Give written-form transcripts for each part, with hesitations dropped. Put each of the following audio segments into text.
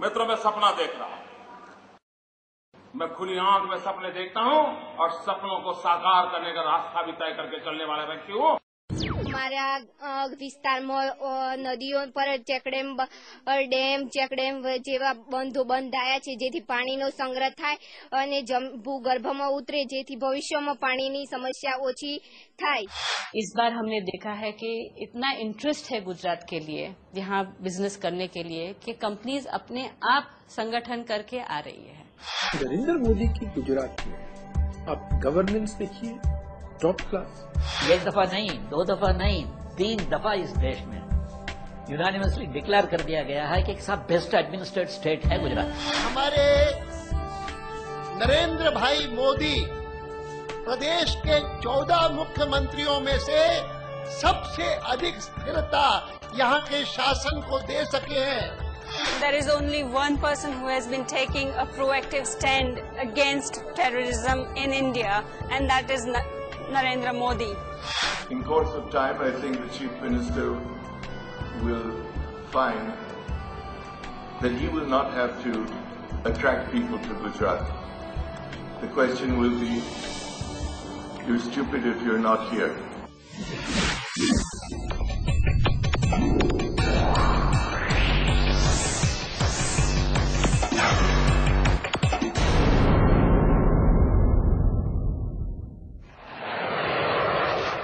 मित्रों, मैं सपना देख रहा हूं। मैं खुली आंख में सपने देखता हूं और सपनों को साकार करने का रास्ता भी तय करके चलने वाला व्यक्ति हूं। અમારા વિસ્તારમાં નદીઓ પર ડેમ ચેકડેમ જેવા બંધો બંધાયા છે, જેથી પાણીનો સંગ્રહ થાય અને ભૂગર્ભમાં ઉતરે, જેથી ભવિષ્યમાં પાણીની સમસ્યા ઓછી થાય। इस बार हमने देखा है कि इतना इंटरेस्ट है गुजरात के लिए यहाँ बिजनेस करने के लिए कि कंपनीज अपने आप संगठन करके आ रही है। नरेंद्र मोदी की गुजरात में आप गवर्नेंस देखिए, टॉप क्लास। एक दफा नहीं, दो दफा नहीं, 3 दफा इस देश में यूनानिमसली डिक्लेयर कर दिया गया है कि सब बेस्ट एडमिनिस्ट्रेटेड स्टेट है गुजरात। हमारे नरेंद्र भाई मोदी प्रदेश के 14 मुख्यमंत्रियों में से सबसे अधिक स्थिरता यहाँ के शासन को दे सके हैं। There is only one person who has been taking a proactive stand against terrorism in India, and that is Narendra Modi. In course of time, I think the Chief Minister will find that he will not have to attract people to Gujarat. The question will be, you're stupid if you're not here.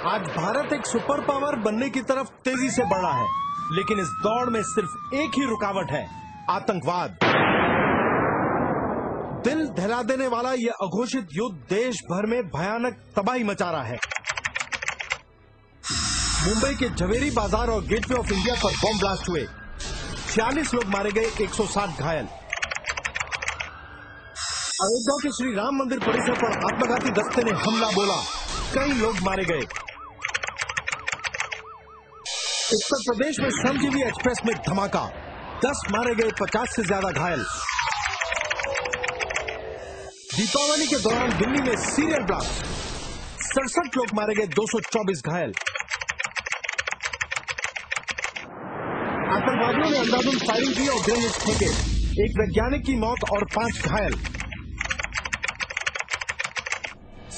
आज भारत एक super power बनने की तरफ तेजी से बढ़ रहा है, लेकिन इस दौड़ में सिर्फ एक ही रुकावट है, आतंकवाद। दिल दहला देने वाला यह अघोषित युद्ध देश भर में भयानक तबाही मचा रहा है। मुंबई के झवेरी बाजार और गेटवे ऑफ इंडिया पर बम ब्लास्ट हुए, 46 लोग मारे गए, 160 घायल। अयोध्या के श्री राम मंदिर परिसर पर आत्मघाती दस्ते ने हमला बोला, कई लोग मारे गए। उत्तर प्रदेश में श्रमजीवी एक्सप्रेस में धमाका, 10 मारे गए, 50 से ज्यादा घायल। दीपावली के दौरान दिल्ली में सीरियल ब्लास्ट, 67 लोग मारे गए, 224 घायल। आतंकवादियों ने अंधाधुंध फायरिंग की और ग्रेनेड फेंके, एक वैज्ञानिक की मौत और 5 घायल।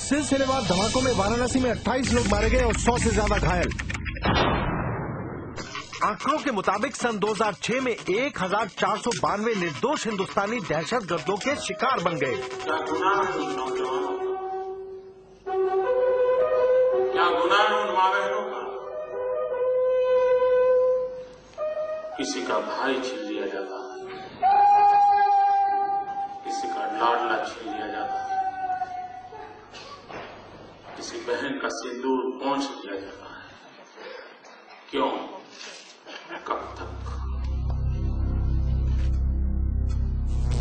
सिलसिलेवार धमाकों में वाराणसी में 28 लोग मारे गए और 100 से ज्यादा घायल। आंकड़ों के मुताबिक सन 2006 में 1492 निर्दोष हिंदुस्तानी दहशतगर्दों के शिकार बन गए। क्या गुनाह उन माँ बहनों का? किसी का भाई छीन लिया जाता है, किसी का लाडला छीन लिया जाता है, किसी बहन का सिंदूर पहुंच लिया जाता है। क्यों? कब तक?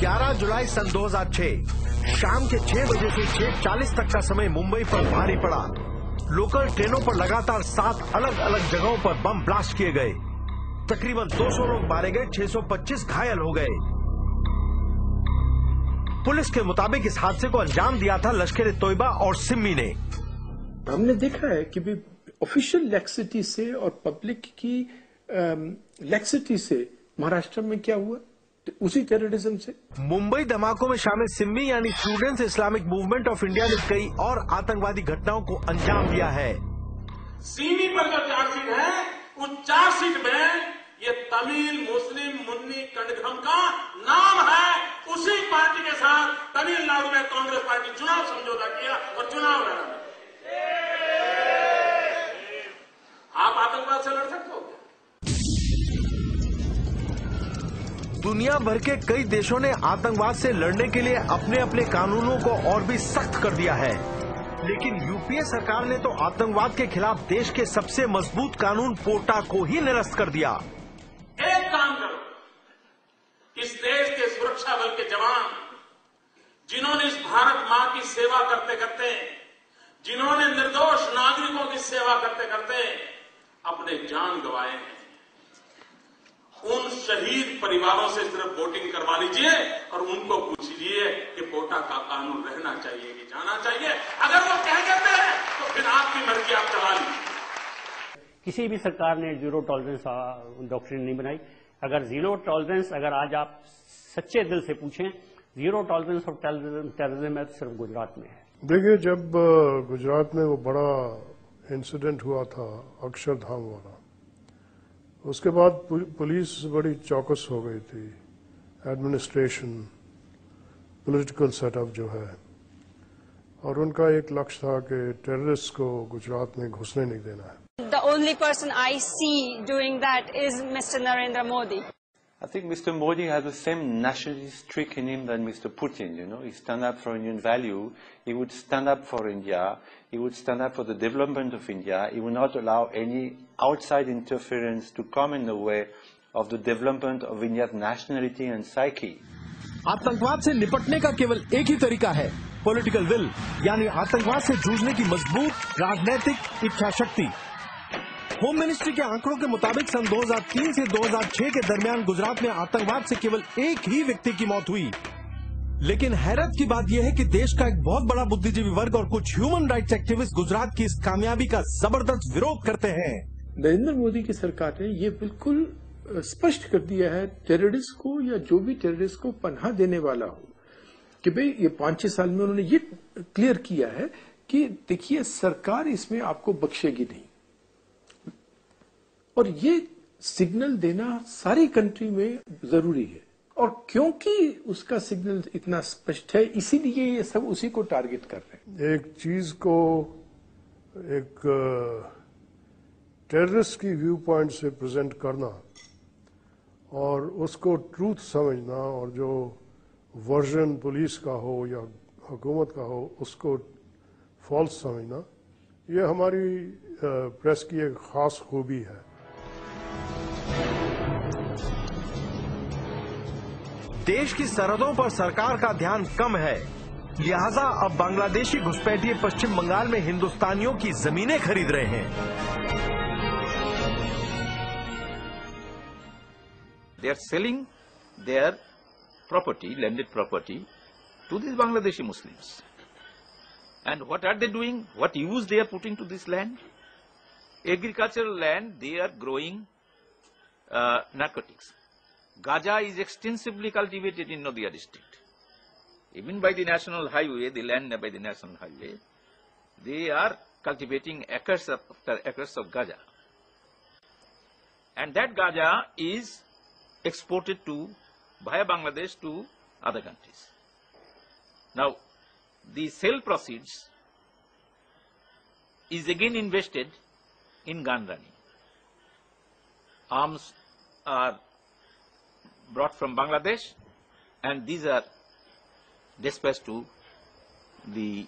11 जुलाई सन 2006 शाम के 6 बजे से 6:40 तक का समय मुंबई पर भारी पड़ा। लोकल ट्रेनों पर लगातार 7 अलग अलग जगहों पर बम ब्लास्ट किए गए। तकरीबन 200 लोग मारे गए, 625 घायल हो गए। पुलिस के मुताबिक इस हादसे को अंजाम दिया था लश्कर तोयबा और सिम्मी ने। हमने देखा है कि भी ऑफिशियल लैक्सिटी से और पब्लिक की लैक्सिटी से महाराष्ट्र में क्या हुआ, उसी टेररिज्म से। मुंबई धमाकों में शामिल सिम्मी यानी students Islamic movement of India ने कई और आतंकवादी घटनाओं को अंजाम दिया है। सीमी पर जो चार्जशीट है, उस चार्जशीट में ये तमिल मुस्लिम मुन्नी कणगम का नाम है। उसी पार्टी के साथ तमिलनाडु में कांग्रेस पार्टी चुनाव समझौता किया और चुनाव लड़ा। आप आतंकवाद से लड़ सकते हो? दुनिया भर के कई देशों ने आतंकवाद से लड़ने के लिए अपने अपने कानूनों को और भी सख्त कर दिया है, लेकिन यूपीए सरकार ने तो आतंकवाद के खिलाफ देश के सबसे मजबूत कानून पोटा को ही निरस्त कर दिया। एक काम करो, इस देश के सुरक्षा बल के जवान जिन्होंने इस भारत मां की सेवा करते करते, जिन्होंने निर्दोष नागरिकों की सेवा करते करते अपने जान गंवाए हैं, उन शहीद परिवारों से सिर्फ वोटिंग करवा लीजिए और उनको पूछिए कि पोटा का कानून रहना चाहिए कि जाना चाहिए। अगर वो कह देते हैं तो फिर आपकी मर्जी, आप चला लीजिए। किसी भी सरकार ने जीरो टॉलरेंस डॉक्ट्रिन नहीं बनाई। अगर जीरो टॉलरेंस अगर आज आप सच्चे दिल से पूछें, जीरो टॉलरेंस ऑफ टेररिज्म है सिर्फ गुजरात में है। देखिए, जब गुजरात में वो बड़ा इंसिडेंट हुआ था अक्षरधाम वाला, उसके बाद पुलिस बड़ी चौकस हो गई थी, एडमिनिस्ट्रेशन, पॉलिटिकल सेटअप जो है, और उनका एक लक्ष्य था कि टेररिस्ट को गुजरात में घुसने नहीं देना है। The only person I see doing that is Mr. Narendra Modi. I think Mr. Modi has the same nationalist streak in him than Mr. Putin, you know. He stand up for Indian value. He would stand up for India. He would stand up for the development of India. He would not allow any outside interference to come in the way of the development of India's nationality and psyche. आतंकवाद से निपटने का केवल एक ही तरीका है, political will, यानी आतंकवाद से जूझने की मजबूत राजनीतिक इच्छा शक्ति। होम मिनिस्ट्री के आंकड़ों के मुताबिक सन 2003 से 2006 के दरमियान गुजरात में आतंकवाद से केवल एक ही व्यक्ति की मौत हुई। लेकिन हैरत की बात यह है कि देश का एक बहुत बड़ा बुद्धिजीवी वर्ग और कुछ ह्यूमन राइट्स एक्टिविस्ट गुजरात की इस कामयाबी का जबरदस्त विरोध करते हैं। नरेंद्र मोदी की सरकार ने ये बिल्कुल स्पष्ट कर दिया है टेररिस्ट को, या जो भी टेररिस्ट को पनाह देने वाला हो, कि भाई ये 5-6 साल में उन्होंने ये क्लियर किया है कि देखिए सरकार इसमें आपको बख्शेगी नहीं। और ये सिग्नल देना सारी कंट्री में जरूरी है, और क्योंकि उसका सिग्नल इतना स्पष्ट है इसीलिए ये सब उसी को टारगेट कर रहे हैं। एक चीज को एक टेररिस्ट की व्यू पॉइंट से प्रेजेंट करना और उसको ट्रूथ समझना, और जो वर्जन पुलिस का हो या हुकूमत का हो उसको फॉल्स समझना, ये हमारी प्रेस की एक खास खूबी है। देश की सरहदों पर सरकार का ध्यान कम है, लिहाजा अब बांग्लादेशी घुसपैठिए पश्चिम बंगाल में हिंदुस्तानियों की जमीनें खरीद रहे हैं। They are selling their property, landed property, to these Bangladeshi Muslims. And what are they doing? What use they are putting to this land? Agricultural land, they are growing narcotics. Gaja is extensively cultivated in Nadia district. Even by the national highway, the land by the national highway, they are cultivating acres of Gaja. And that Gaja is exported to via Bangladesh to other countries. Now, the sale proceeds is again invested in gun running. Arms are brought from Bangladesh and these are dispatched to the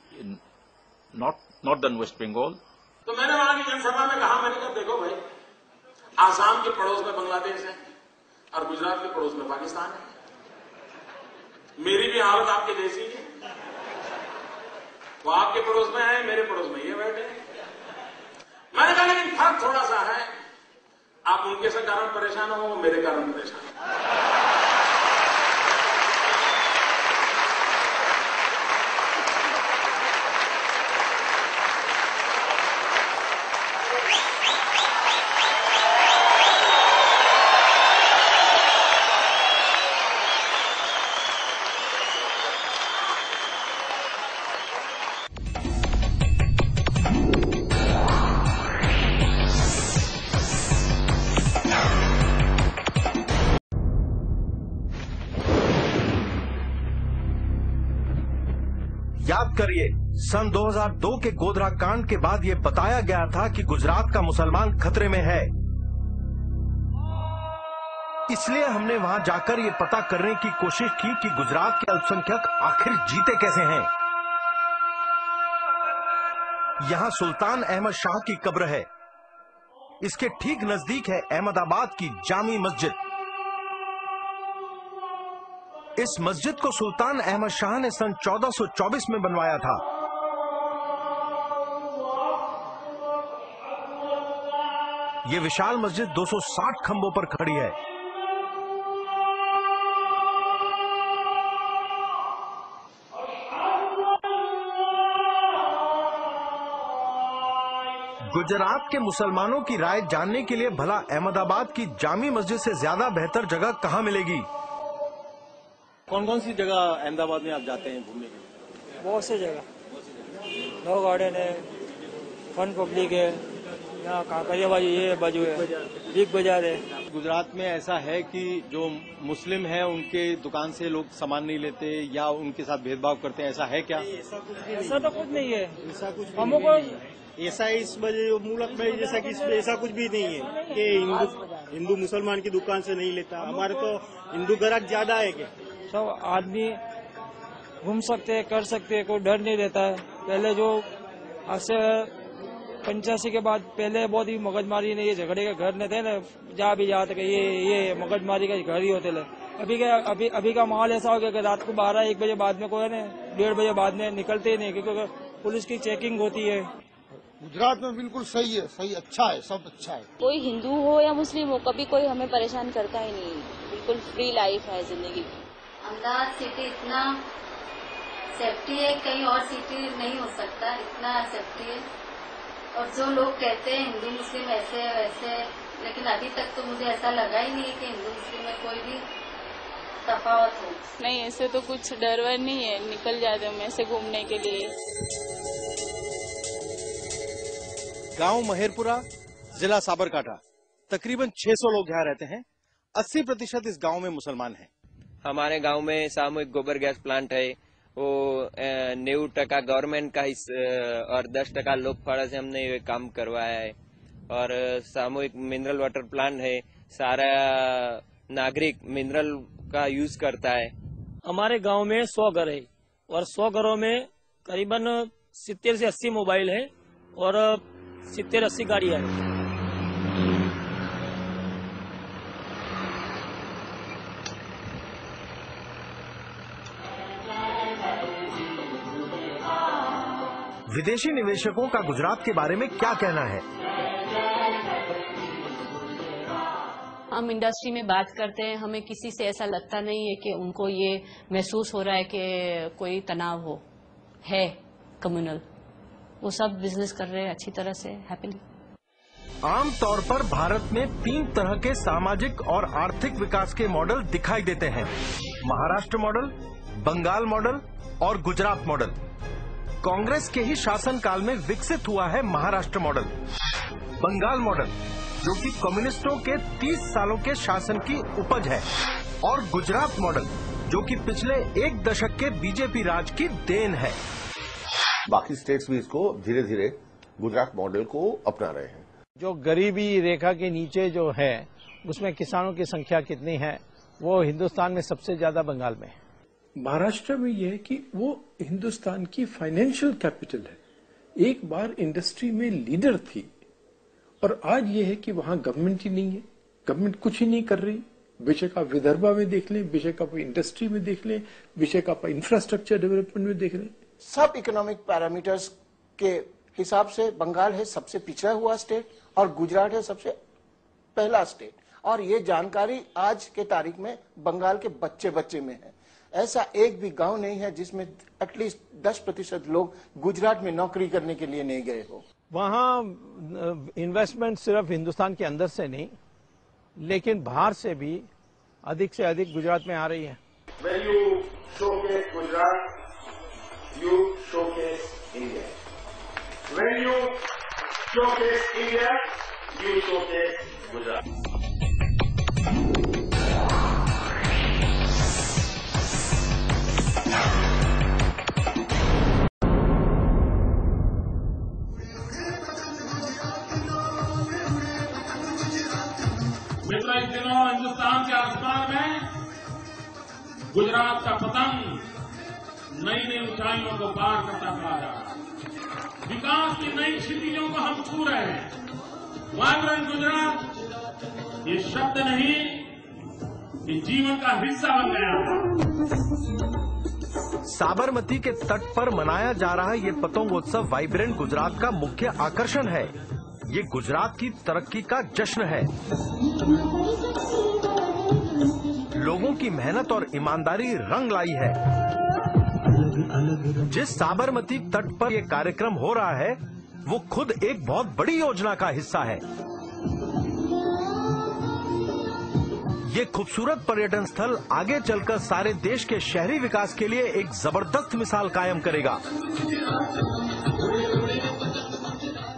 northern West Bengal. तो मैंने वहां की जनसभा में कहा, मैंने कहा देखो भाई, आसाम के पड़ोस में बांग्लादेश है और गुजरात के पड़ोस में पाकिस्तान है। मेरी भी हालत आपके जैसी है। वो आपके पड़ोस में है, मेरे पड़ोस में ये बैठे हैं। मैंने कहा लेकिन फर्क थोड़ा सा है, आप उनके से कारण परेशान हो, वो मेरे कारण परेशान हो। याद करिए, सन 2002 के गोधरा कांड के बाद यह बताया गया था कि गुजरात का मुसलमान खतरे में है। इसलिए हमने वहां जाकर यह पता करने की कोशिश की कि गुजरात के अल्पसंख्यक आखिर जीते कैसे हैं। यहां सुल्तान अहमद शाह की कब्र है। इसके ठीक नजदीक है अहमदाबाद की जामी मस्जिद। इस मस्जिद को सुल्तान अहमद शाह ने सन 1424 में बनवाया था। यह विशाल मस्जिद 260 खंभों पर खड़ी है। गुजरात के मुसलमानों की राय जानने के लिए भला अहमदाबाद की जामी मस्जिद से ज्यादा बेहतर जगह कहां मिलेगी? कौन कौन सी जगह अहमदाबाद में आप जाते हैं घूमने के लिए? बहुत सी जगह, नो गार्डन है, फन पब्लिक है, यहाँ कांकरिया बाजू ये बाजू है, बिग बाजार है। गुजरात में ऐसा है कि जो मुस्लिम है उनके दुकान से लोग सामान नहीं लेते या उनके साथ भेदभाव करते हैं, ऐसा है क्या? ऐसा तो कुछ नहीं है, ऐसा कुछ हमको ऐसा इस मुल्क में जैसा कि इसमें ऐसा कुछ भी नहीं है कि हिंदू मुसलमान की दुकान से नहीं लेता। हमारे तो हिंदू ग्राहक ज्यादा है कि सब आदमी घूम सकते हैं, कर सकते हैं, कोई डर नहीं रहता है। पहले जो आज से 85 के बाद पहले बहुत ही मगजमारी ने ये झगड़े के घर न थे ना, जहाँ भी जाते ये मगजमारी के घर ही होते थे। अभी का माहौल ऐसा हो गया कि रात को 12-1 बजे बाद में कोई ना 1:30 बजे बाद में निकलते ही नहीं, क्योंकि पुलिस की चेकिंग होती है। गुजरात में बिल्कुल सही है, सही अच्छा है, सब अच्छा है। कोई हिंदू हो या मुस्लिम हो, कभी कोई हमें परेशान करता ही नहीं। बिल्कुल फ्री लाइफ है जिंदगी। अहमदाबाद सिटी इतना सेफ्टी है, कहीं और सिटी नहीं हो सकता, इतना सेफ्टी है। और जो लोग कहते हैं हिंदू मुस्लिम ऐसे है वैसे है, लेकिन अभी तक तो मुझे ऐसा लगा ही नहीं है कि हिंदू मुस्लिम में कोई भी तफावत हो। नहीं, ऐसे तो कुछ डर वर नहीं है, निकल जाते हम ऐसे घूमने के लिए। गांव महेरपुरा, जिला साबरकांठा, तकरीबन 600 लोग यहाँ रहते हैं। 80% इस गांव में मुसलमान हैं। हमारे गांव में सामूहिक गोबर गैस प्लांट है, वो 90% गवर्नमेंट का और 10% लोक फाड़ा से हमने ये काम करवाया है। और सामूहिक मिनरल वाटर प्लांट है, सारा नागरिक मिनरल का यूज करता है। हमारे गांव में 100 घर है और 100 घरों में करीबन 70 से 80 मोबाइल है और 70-80 गाड़ियां हैं। विदेशी निवेशकों का गुजरात के बारे में क्या कहना है? हम इंडस्ट्री में बात करते हैं, हमें किसी से ऐसा लगता नहीं है कि उनको ये महसूस हो रहा है कि कोई तनाव है कम्युनल। वो सब बिजनेस कर रहे हैं अच्छी तरह से, हैप्पीली। आमतौर पर भारत में 3 तरह के सामाजिक और आर्थिक विकास के मॉडल दिखाई देते हैं: महाराष्ट्र मॉडल, बंगाल मॉडल और गुजरात मॉडल। कांग्रेस के ही शासनकाल में विकसित हुआ है महाराष्ट्र मॉडल। बंगाल मॉडल, जो कि कम्युनिस्टों के 30 सालों के शासन की उपज है, और गुजरात मॉडल, जो कि पिछले 1 दशक के बीजेपी राज की देन है। बाकी स्टेट्स भी इसको धीरे धीरे गुजरात मॉडल को अपना रहे हैं। जो गरीबी रेखा के नीचे जो है, उसमें किसानों की संख्या कितनी है, वो हिंदुस्तान में सबसे ज्यादा बंगाल में है। महाराष्ट्र में यह है कि वो हिंदुस्तान की फाइनेंशियल कैपिटल है। एक बार इंडस्ट्री में लीडर थी और आज ये है कि वहां गवर्नमेंट ही नहीं है, गवर्नमेंट कुछ ही नहीं कर रही। बेशक आप विदर्भा में देख लें, बेशक आप इंडस्ट्री में देख लें, बेशक आप इंफ्रास्ट्रक्चर डेवलपमेंट में देख लें। सब इकोनॉमिक पैरामीटर्स के हिसाब से बंगाल है सबसे पिछड़ा हुआ स्टेट और गुजरात है सबसे पहला स्टेट। और ये जानकारी आज के तारीख में बंगाल के बच्चे बच्चे में है। ऐसा एक भी गांव नहीं है जिसमें एटलीस्ट 10% लोग गुजरात में नौकरी करने के लिए नहीं गए हो। वहाँ इन्वेस्टमेंट सिर्फ हिंदुस्तान के अंदर से नहीं, लेकिन बाहर से भी अधिक से अधिक गुजरात में आ रही है। When you showcase Gujarat, you showcase India. When you showcase India, you showcase Gujarat. मित्रों, इस दिनों हिंदुस्तान के आसमान में गुजरात का पतंग नई नई ऊंचाइयों को पार करता चला जा रहा है। विकास की नई क्षितिजों को हम छू रहे हैं। वाइब्रेंट गुजरात ये शब्द नहीं, ये जीवन का हिस्सा बन गया है। साबरमती के तट पर मनाया जा रहा ये पतंगोत्सव वाइब्रेंट गुजरात का मुख्य आकर्षण है। ये गुजरात की तरक्की का जश्न है। लोगों की मेहनत और ईमानदारी रंग लाई है। जिस साबरमती तट पर यह कार्यक्रम हो रहा है, वो खुद एक बहुत बड़ी योजना का हिस्सा है। ये खूबसूरत पर्यटन स्थल आगे चलकर सारे देश के शहरी विकास के लिए एक जबरदस्त मिसाल कायम करेगा।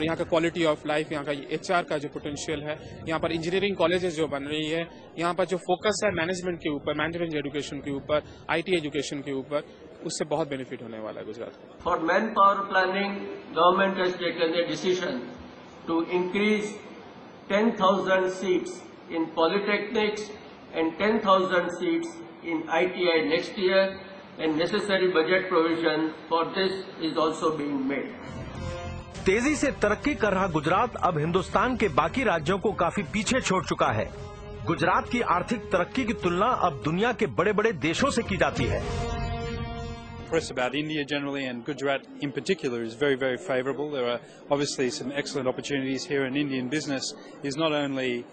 यहाँ का क्वालिटी ऑफ लाइफ, यहाँ का HR का जो पोटेंशियल है, यहाँ पर इंजीनियरिंग कॉलेजेस जो बन रही है, यहाँ पर जो फोकस है मैनेजमेंट के ऊपर, मैनेजमेंट एजुकेशन के ऊपर, IT एजुकेशन के ऊपर, उससे बहुत बेनिफिट होने वाला है गुजरात को। For man power planning, government has taken a decision to increase 10,000 seats in polytechnics and 10,000 seats in ITI next year, and necessary budget provision for this is also being made. तेजी से तरक्की कर रहा गुजरात अब हिंदुस्तान के बाकी राज्यों को काफी पीछे छोड़ चुका है। गुजरात की आर्थिक तरक्की की तुलना अब दुनिया के बड़े बड़े देशों से की जाती है। Press about India generally and Gujarat in particular is very, very favourable. There are obviously some excellent opportunities here, and Indian business is not only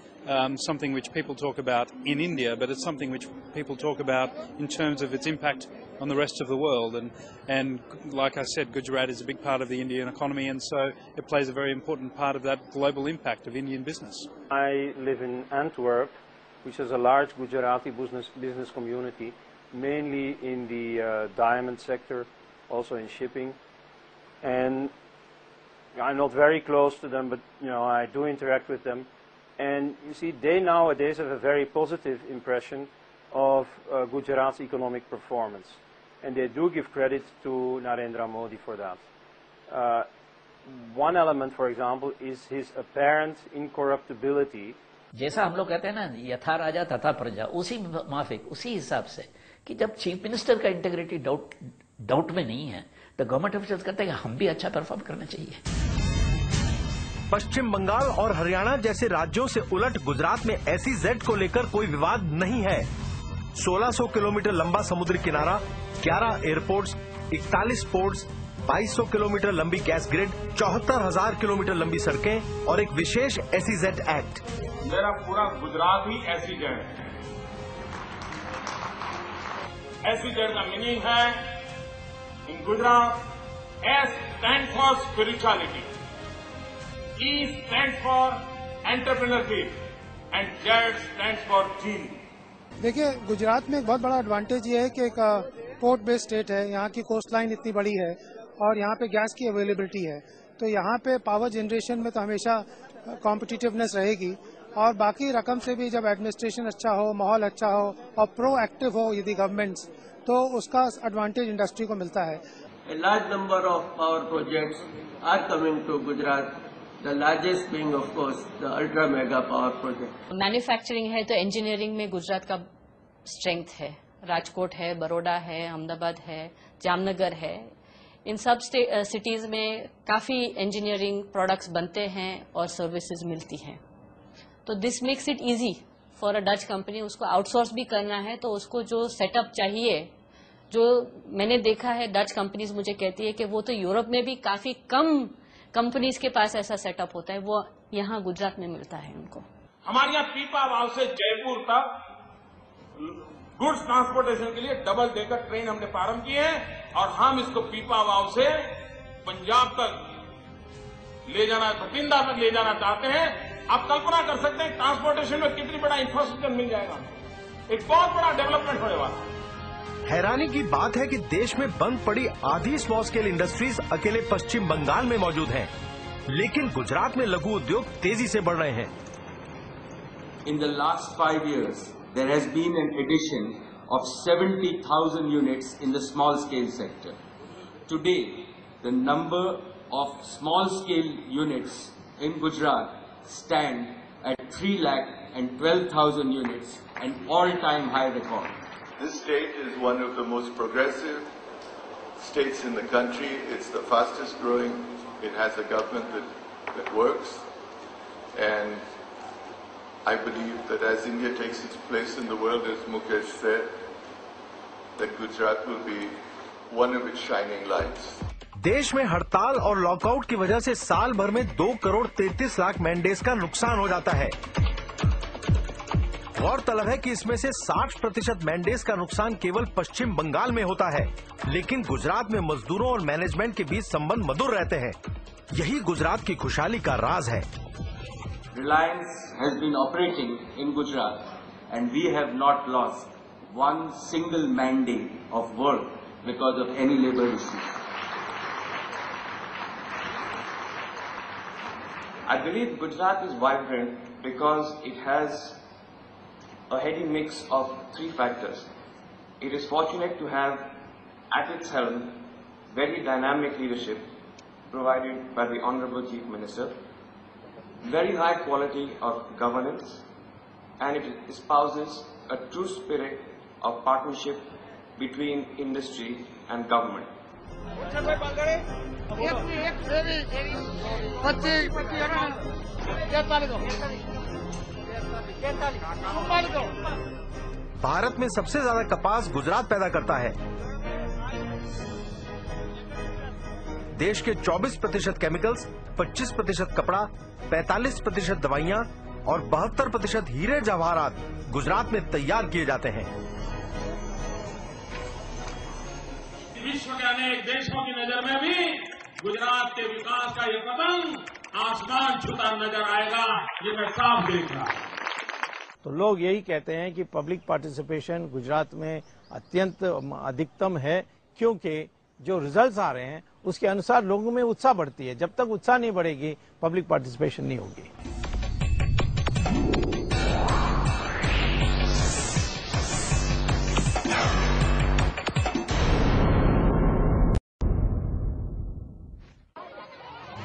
something which people talk about in India, but it's something which people talk about in terms of its impact on the rest of the world. And like I said, Gujarat is a big part of the Indian economy, and so it plays a very important part of that global impact of Indian business. I live in Antwerp, which is a large Gujarati business community, mainly in the diamond sector, also in shipping. And I'm not very close to them, but I do interact with them. And you see, they nowadays have a very positive impression of Gujarat's economic performance. And they do give credit to Narendra Modi for that. One element, for example, is his apparent incorruptibility. जैसा हम लोग कहते हैं ना, यथा राजा तथा प्रजा, उसी माफिक, उसी हिसाब से कि जब चीफ मिनिस्टर का इंटेग्रिटी डाउट में नहीं है, तो गवर्नमेंट ऑफिसर्स कहते हैं कि हम भी अच्छा परफॉर्म करना चाहिए। पश्चिम बंगाल और हरियाणा जैसे राज्यों से उलट गुजरात में SEZ को लेकर कोई विवाद नहीं है। 1600 किलोमीटर लंबा समुद्री किनारा, 11 एयरपोर्ट्स, 41 पोर्ट्स, 2200 किलोमीटर लंबी गैस ग्रिड, 74,000 किलोमीटर लंबी सड़कें और एक विशेष SEZ एक्ट। मेरा पूरा गुजरात ही SEZ है। SEZ का मीनिंग है इन Gujarat, S stands for spirituality, E stands for entrepreneurship and Z stands for gene. देखिए, गुजरात में एक बहुत बड़ा एडवांटेज ये है कि एक पोर्ट बेस्ड स्टेट है, यहाँ की कोस्ट लाइन इतनी बड़ी है और यहाँ पे गैस की अवेलेबिलिटी है, तो यहाँ पे पावर जनरेशन में तो हमेशा कॉम्पिटिटिवनेस रहेगी। और बाकी रकम से भी जब एडमिनिस्ट्रेशन अच्छा हो, माहौल अच्छा हो और प्रोएक्टिव हो यदि गवर्नमेंट्स, तो उसका एडवांटेज इंडस्ट्री को मिलता है। A large number of power projects are coming to Gujarat, the largest being of course the ultra mega power project. Manufacturing है तो इंजीनियरिंग में गुजरात का स्ट्रेंथ है। राजकोट है, बड़ौदा है, अहमदाबाद है, जामनगर है, इन सब सिटीज में काफी इंजीनियरिंग प्रोडक्ट्स बनते हैं और सर्विसेज मिलती हैं। तो this makes it easy for a Dutch company. उसको आउटसोर्स भी करना है तो उसको जो सेटअप चाहिए, जो मैंने देखा है डच कंपनीज मुझे कहती है कि वो तो यूरोप में भी काफी कम कंपनीज के पास ऐसा सेटअप होता है, वो यहाँ गुजरात में मिलता है उनको। हमारे यहाँ पीपा वाव से जयपुर तक गुड्स ट्रांसपोर्टेशन के लिए डबल डेकर ट्रेन हमने प्रारंभ की है और हम इसको पीपा वाव से पंजाब तक ले जाना, बठिंडा तक ले जाना चाहते हैं। आप कल्पना कर सकते हैं ट्रांसपोर्टेशन में कितनी बड़ा इंफ्रास्ट्रक्चर मिल जाएगा, एक बहुत बड़ा डेवलपमेंट होने वाला है। हैरानी की बात है कि देश में बंद पड़ी आधी स्मॉल स्केल इंडस्ट्रीज अकेले पश्चिम बंगाल में मौजूद हैं, लेकिन गुजरात में लघु उद्योग तेजी से बढ़ रहे हैं। In the last 5 years, there has been an addition of 70,000 units in the small scale sector. Today, the number of small scale units in Gujarat stand at 3,12,000 units, an all-time high record. This state is one of the most progressive states in the country. It's the fastest growing. It has a government that works. And I believe that as India takes its place in the world, as Mukesh said, that Gujarat will be one of its shining lights. देश में हड़ताल और lockout की वजह से साल भर में 2 करोड़ 33 लाख मैंडेज का नुकसान हो जाता है। गौरतलब है कि इसमें से 60% मैंडेज का नुकसान केवल पश्चिम बंगाल में होता है, लेकिन गुजरात में मजदूरों और मैनेजमेंट के बीच संबंध मधुर रहते हैं। यही गुजरात की खुशहाली का राज है। Reliance has been operating in Gujarat and we have not lost one single mandate of work because of any labor issues. I believe Gujarat is vibrant because it has a heady mix of three factors. It is fortunate to have at its helm very dynamic leadership provided by the Honorable Chief Minister, very high quality of governance, and it espouses a true spirit of partnership between industry and government. Bharat में सबसे ज्यादा कपास गुजरात पैदा करता है। देश के 24% chemicals, 25% कपड़ा, 45% दवाइयां और 72% हीरे जवाहरात गुजरात में तैयार किए जाते हैं। विश्व के अनेक देशों की नजर में भी गुजरात के विकास का ये पतंग आसमान छूता नजर आएगा, ये मैं साफ देख रहा हूं। तो लोग यही कहते हैं कि पब्लिक पार्टिसिपेशन गुजरात में अत्यंत अधिकतम है, क्योंकि जो रिजल्ट्स आ रहे हैं उसके अनुसार लोगों में उत्साह बढ़ती है। जब तक उत्साह नहीं बढ़ेगी, पब्लिक पार्टिसिपेशन नहीं होगी।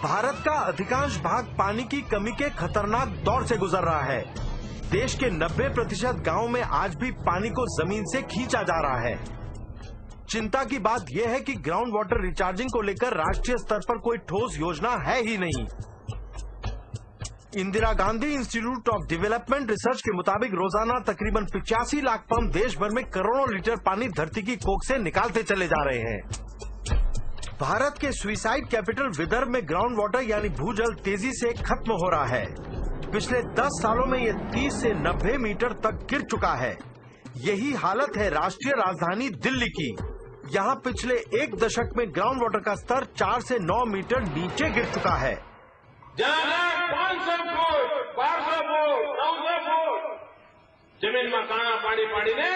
भारत का अधिकांश भाग पानी की कमी के खतरनाक दौर से गुजर रहा है। देश के 90% गांवों में आज भी पानी को जमीन से खींचा जा रहा है। चिंता की बात यह है कि ग्राउंड वाटर रिचार्जिंग को लेकर राष्ट्रीय स्तर पर कोई ठोस योजना है ही नहीं। Indira Gandhi institute of development research के मुताबिक रोजाना तकरीबन 85 लाख पंप देश भर में करोड़ों लीटर पानी धरती की कोख से निकालते चले जा रहे हैं। भारत के सुइसाइड कैपिटल विदर्भ में ग्राउंड वाटर यानी भूजल तेजी से खत्म हो रहा है। पिछले 10 सालों में ये 30 से 90 मीटर तक गिर चुका है। यही हालत है राष्ट्रीय राजधानी दिल्ली की। यहाँ पिछले एक दशक में ग्राउंड वाटर का स्तर 4 से 9 मीटर नीचे गिर चुका है। 500 फुट 1200 फुट 900 फुट जमीन में काणा पाड़ी पाड़ीने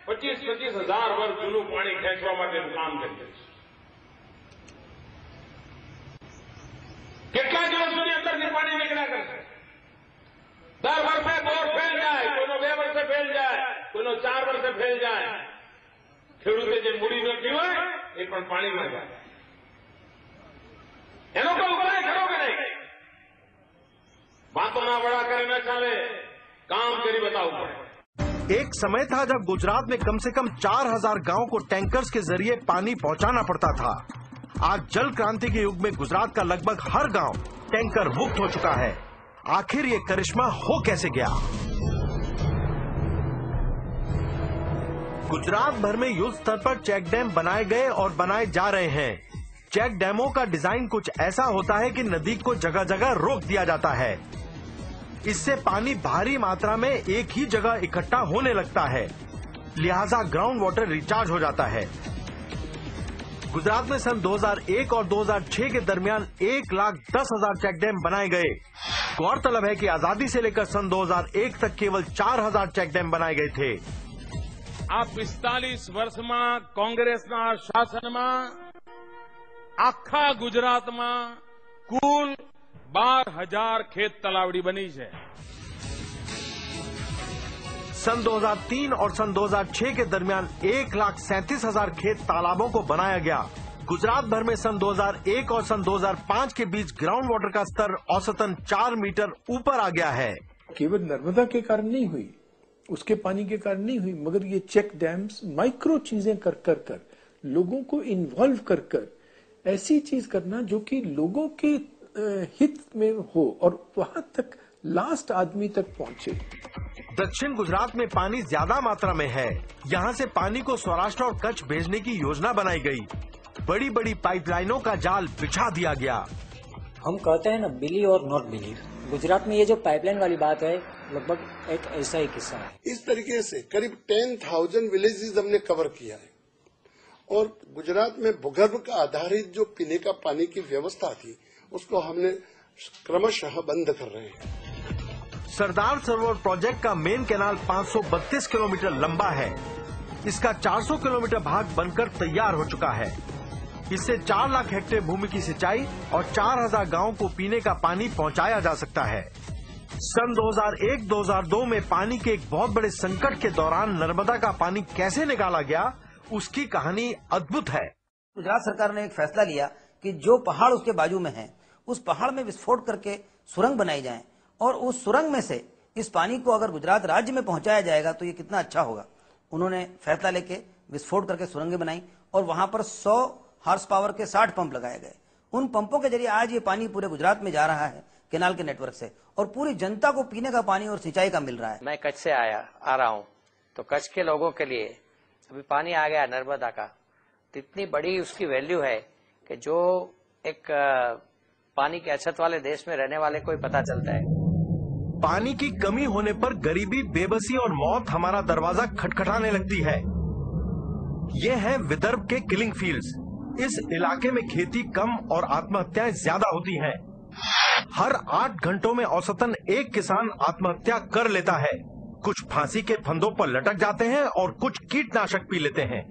25-25 हजार वर्ग જૂનું પાણી ખેંચવા માટેનું કામ કર્યું છે। કેટલા દિવસ સુધી અંદરથી પાણી નીકળ્યા કરશે? દર વર્ષે બોર ફેલ જાય, કોઈનો 2 વર્ષે ફેલ જાય, કોઈનો 4 વર્ષે ફેલ જાય। ખેડૂતે જે મૂડી નાખી હોય એ પણ પાણીમાં જાય। એનો કોઈ ઉપાય ખરો કે નહીં? વાતોના વડા કરે ન ચાલે, काम કરી બતાવવું પડે। एक समय था जब गुजरात में कम से कम 4000 गांवों को टैंकर्स के जरिए पानी पहुंचाना पड़ता था। आज जल क्रांति के युग में गुजरात का लगभग हर गांव टैंकर मुक्त हो चुका है। आखिर ये करिश्मा हो कैसे गया? गुजरात भर में युद्ध स्तर पर चेक डैम बनाए गए और बनाए जा रहे हैं। चेक डैमों का डिजाइन कुछ ऐसा होता है कि नदी को जगह जगह रोक दिया जाता है। इससे पानी भारी मात्रा में एक ही जगह इकट्ठा होने लगता है, लिहाजा ग्राउंड वाटर रिचार्ज हो जाता है। गुजरात में सन 2001 और 2006 के दरमियान 1,10,000 चेक डैम बनाए गए। गौरतलब है कि आजादी से लेकर सन 2001 तक केवल 4,000 चेक डैम बनाए गए थे। આ 45 વર્ષમાં કોંગ્રેસના શાસનમાં આખા ગુજરાતમાં કુલ 12,000 ખેત તલાવડી બની છે। सन 2003 और सन 2006 के दरमियान 1,37,000 खेत तालाबों को बनाया गया। गुजरात भर में सन 2001 और सन 2005 के बीच ग्राउंड वाटर का स्तर औसतन 4 मीटर ऊपर आ गया है। केवल नर्मदा के कारण नहीं हुई, उसके पानी के कारण नहीं हुई, मगर ये चेक डैम्स माइक्रो चीजें कर कर कर लोगों को इन्वॉल्व कर कर ऐसी चीज करना जो कि लोगों के हित में हो और वहां तक लास्ट आदमी तक पहुंचे। दक्षिण गुजरात में पानी ज्यादा मात्रा में है। यहाँ से पानी को सौराष्ट्र और कच्छ भेजने की योजना बनाई गई। बड़ी बड़ी पाइपलाइनों का जाल बिछा दिया गया। हम कहते हैं ना बिलीव और नॉट बिलीव, गुजरात में ये जो पाइपलाइन वाली बात है लगभग एक ऐसा ही किस्सा है। इस तरीके से करीब 10,000 विलेजेस हमने कवर किया है और गुजरात में भूगर्भ का आधारित जो पीने का पानी की व्यवस्था थी उसको हमने क्रमशः बंद कर रहे हैं। सरदार सरोवर प्रोजेक्ट का मेन कैनाल 532 किलोमीटर लंबा है। इसका 400 किलोमीटर भाग बनकर तैयार हो चुका है। इससे 4 लाख हेक्टेयर भूमि की सिंचाई और 4000 गांवों को पीने का पानी पहुंचाया जा सकता है। सन 2001-2002 में पानी के एक बहुत बड़े संकट के दौरान नर्मदा का पानी कैसे निकाला गया, उसकी कहानी अद्भुत है। गुजरात सरकार ने एक फैसला लिया कि जो पहाड़ उसके बाजू में है, उस पहाड़ में विस्फोट करके सुरंग बनाई जाए और उस सुरंग में से इस पानी को अगर गुजरात राज्य में पहुंचाया जाएगा तो ये कितना अच्छा होगा। उन्होंने फैसला लेके विस्फोट करके सुरंगें बनाई और वहां पर 100 हार्स पावर के 60 पंप लगाए गए। उन पंपों के जरिए आज ये पानी पूरे गुजरात में जा रहा है केनाल के नेटवर्क से और पूरी जनता को पीने का पानी और सिंचाई का मिल रहा है। मैं कच्छ से आ रहा हूँ, तो कच्छ के लोगों के लिए अभी पानी आ गया नर्मदा का, तो इतनी बड़ी उसकी वैल्यू है कि जो एक पानी के अछत वाले देश में रहने वाले को ही पता चलता है। पानी की कमी होने पर गरीबी, बेबसी और मौत हमारा दरवाजा खटखटाने लगती है। ये है विदर्भ के किलिंग फील्ड्स। इस इलाके में खेती कम और आत्महत्याएं ज्यादा होती हैं। हर 8 घंटों में औसतन एक किसान आत्महत्या कर लेता है। कुछ फांसी के फंदों पर लटक जाते हैं और कुछ कीटनाशक पी लेते हैं।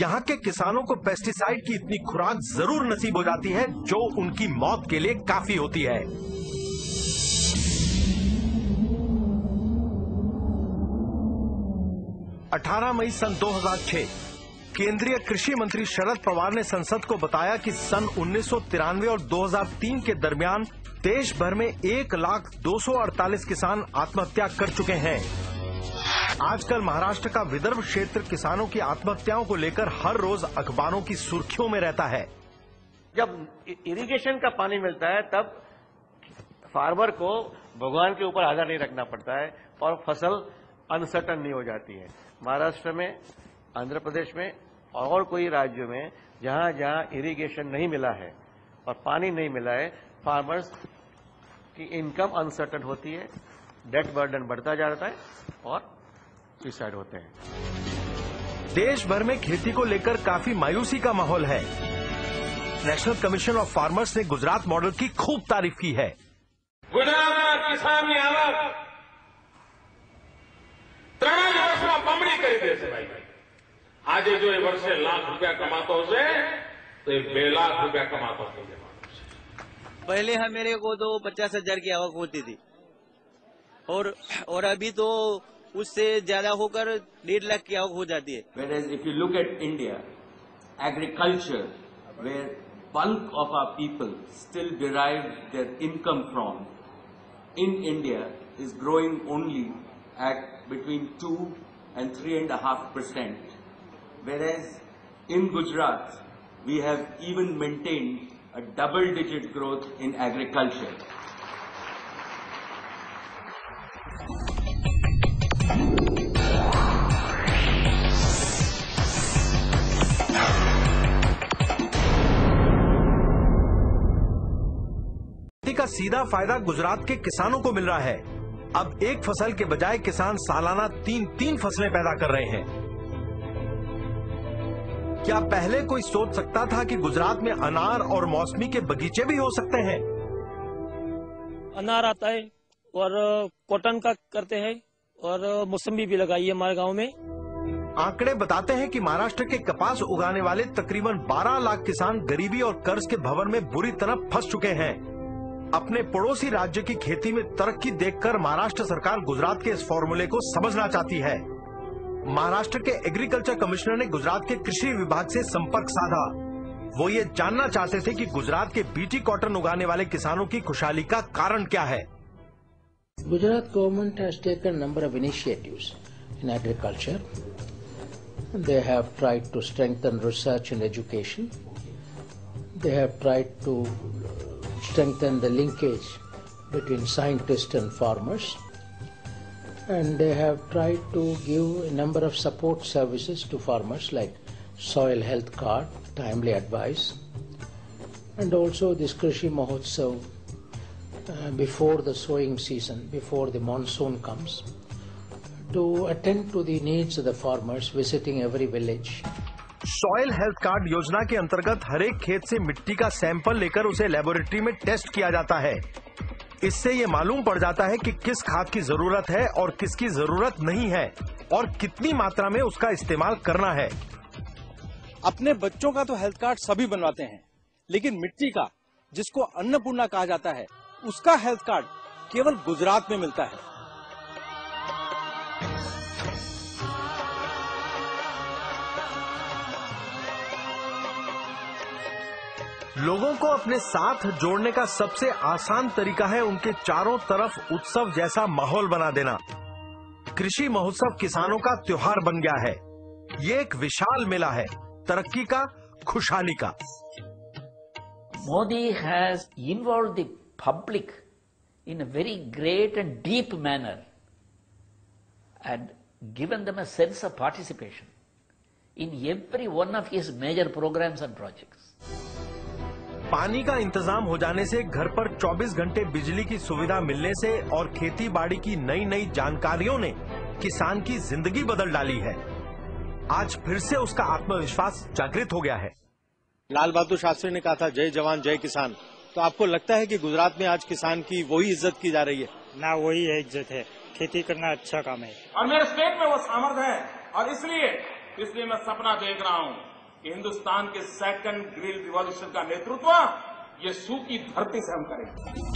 यहाँ के किसानों को पेस्टिसाइड की इतनी खुराक जरूर नसीब हो जाती है जो उनकी मौत के लिए काफी होती है। अठारह मई सन 2006 केंद्रीय कृषि मंत्री शरद पवार ने संसद को बताया कि सन 1993 और 2003 के दरमियान देश भर में 1,248,000 किसान आत्महत्या कर चुके हैं। आजकल महाराष्ट्र का विदर्भ क्षेत्र किसानों की आत्महत्याओं को लेकर हर रोज अखबारों की सुर्खियों में रहता है। जब इरिगेशन का पानी मिलता है तब फार्मर को भगवान के ऊपर आधार नहीं रखना पड़ता है और फसल अनसर्टन नहीं हो जाती है। महाराष्ट्र में, आंध्र प्रदेश में और कोई राज्यों में जहां जहां इरिगेशन नहीं मिला है और पानी नहीं मिला है, फार्मर्स की इनकम अनसर्टन होती है, डेट बर्डन बढ़ता जाता है और सुसाइड होते हैं। देश भर में खेती को लेकर काफी मायूसी का माहौल है। नेशनल कमीशन ऑफ फार्मर्स ने गुजरात मॉडल की खूब तारीफ की है। गुजरात किसान ની આવક 3 જ વર્ષમાં બમણી કરી દેશે ભાઈ। આજે જો એ વર્ષે ₹1,00,000 કમાતો હશે તો એ ₹2,00,000 કમાતો હશે। पहले मेरे को तो 50,000 की आवक होती थी और अभी तो उससे ज्यादा होकर 1.5 लाख की आवक हो जाती है। Whereas if you look at India, agriculture, where bulk of our people still derive their income from, in India is growing only at between 2 and 3.5%. Whereas in Gujarat, we have even maintained a double-digit growth in agriculture. का सीधा फायदा गुजरात के किसानों को मिल रहा है। अब एक फसल के बजाय किसान सालाना 3 फसलें पैदा कर रहे हैं। क्या पहले कोई सोच सकता था कि गुजरात में अनार और मौसमी के बगीचे भी हो सकते हैं? अनार आता है और कॉटन का करते हैं और मौसमी भी लगाई है हमारे गांव में। आंकड़े बताते हैं कि महाराष्ट्र के कपास उगाने वाले तकरीबन 12 लाख किसान गरीबी और कर्ज के भंवर में बुरी तरह फंस चुके हैं। अपने पड़ोसी राज्य की खेती में तरक्की देखकर महाराष्ट्र सरकार गुजरात के इस फॉर्मूले को समझना चाहती है। महाराष्ट्र के एग्रीकल्चर कमिश्नर ने गुजरात के कृषि विभाग से संपर्क साधा। वो ये जानना चाहते थे कि गुजरात के बीटी कॉटन उगाने वाले किसानों की खुशहाली का कारण क्या है। Gujarat government has taken a number of initiatives in agriculture. They have tried to strengthen research and education. They have tried to strengthen the linkage between scientists and farmers. And they have tried to give a number of support services to farmers like soil health card, timely advice, and also this Krishi Mahotsav before the sowing season, before the monsoon comes, to attend to the needs of the farmers, visiting every village. Soil health card योजना के अंतर्गत हर एक खेत से मिट्टी का sample लेकर उसे लेबोरेटरी में टेस्ट किया जाता है। इससे ये मालूम पड़ जाता है कि किस खाद की जरूरत है और किसकी जरूरत नहीं है और कितनी मात्रा में उसका इस्तेमाल करना है। अपने बच्चों का तो हेल्थ कार्ड सभी बनवाते हैं, लेकिन मिट्टी का, जिसको अन्नपूर्णा कहा जाता है, उसका हेल्थ कार्ड केवल गुजरात में मिलता है। लोगों को अपने साथ जोड़ने का सबसे आसान तरीका है उनके चारों तरफ उत्सव जैसा माहौल बना देना। कृषि महोत्सव किसानों का त्योहार बन गया है। ये एक विशाल मेला है, तरक्की का, खुशहाली का। Modi has involved the public in a very great and deep manner and given them a sense of participation in every one of his major programs and projects. पानी का इंतजाम हो जाने से, घर पर 24 घंटे बिजली की सुविधा मिलने से और खेती बाड़ी की नई नई जानकारियों ने किसान की जिंदगी बदल डाली है। आज फिर से उसका आत्मविश्वास जागृत हो गया है। लाल बहादुर शास्त्री ने कहा था, जय जवान जय किसान। तो आपको लगता है कि गुजरात में आज किसान की वही इज्जत की जा रही है? ना, वही है इज्जत है। खेती करना अच्छा काम है और मेरे स्टेट में वो सामर्थ्य है, और इसलिए मैं सपना देख रहा हूं कि हिंदुस्तान के सेकंड ग्रिल रिवॉल्यूशन का नेतृत्व ये सूखी धरती से हम करेंगे।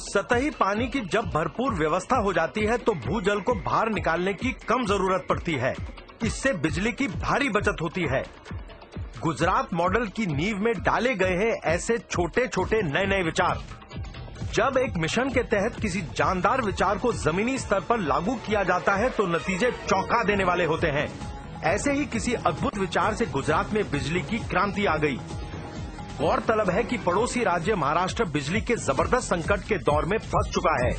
सतही पानी की जब भरपूर व्यवस्था हो जाती है तो भूजल को बाहर निकालने की कम जरूरत पड़ती है। इससे बिजली की भारी बचत होती है। गुजरात मॉडल की नींव में डाले गए हैं ऐसे छोटे छोटे नए नए विचार। जब एक मिशन के तहत किसी जानदार विचार को जमीनी स्तर पर लागू किया जाता है तो नतीजे चौंका देने वाले होते हैं। ऐसे ही किसी अद्भुत विचार से गुजरात में बिजली की क्रांति आ गई। गौरतलब है कि पड़ोसी राज्य महाराष्ट्र बिजली के जबरदस्त संकट के दौर में फंस चुका है।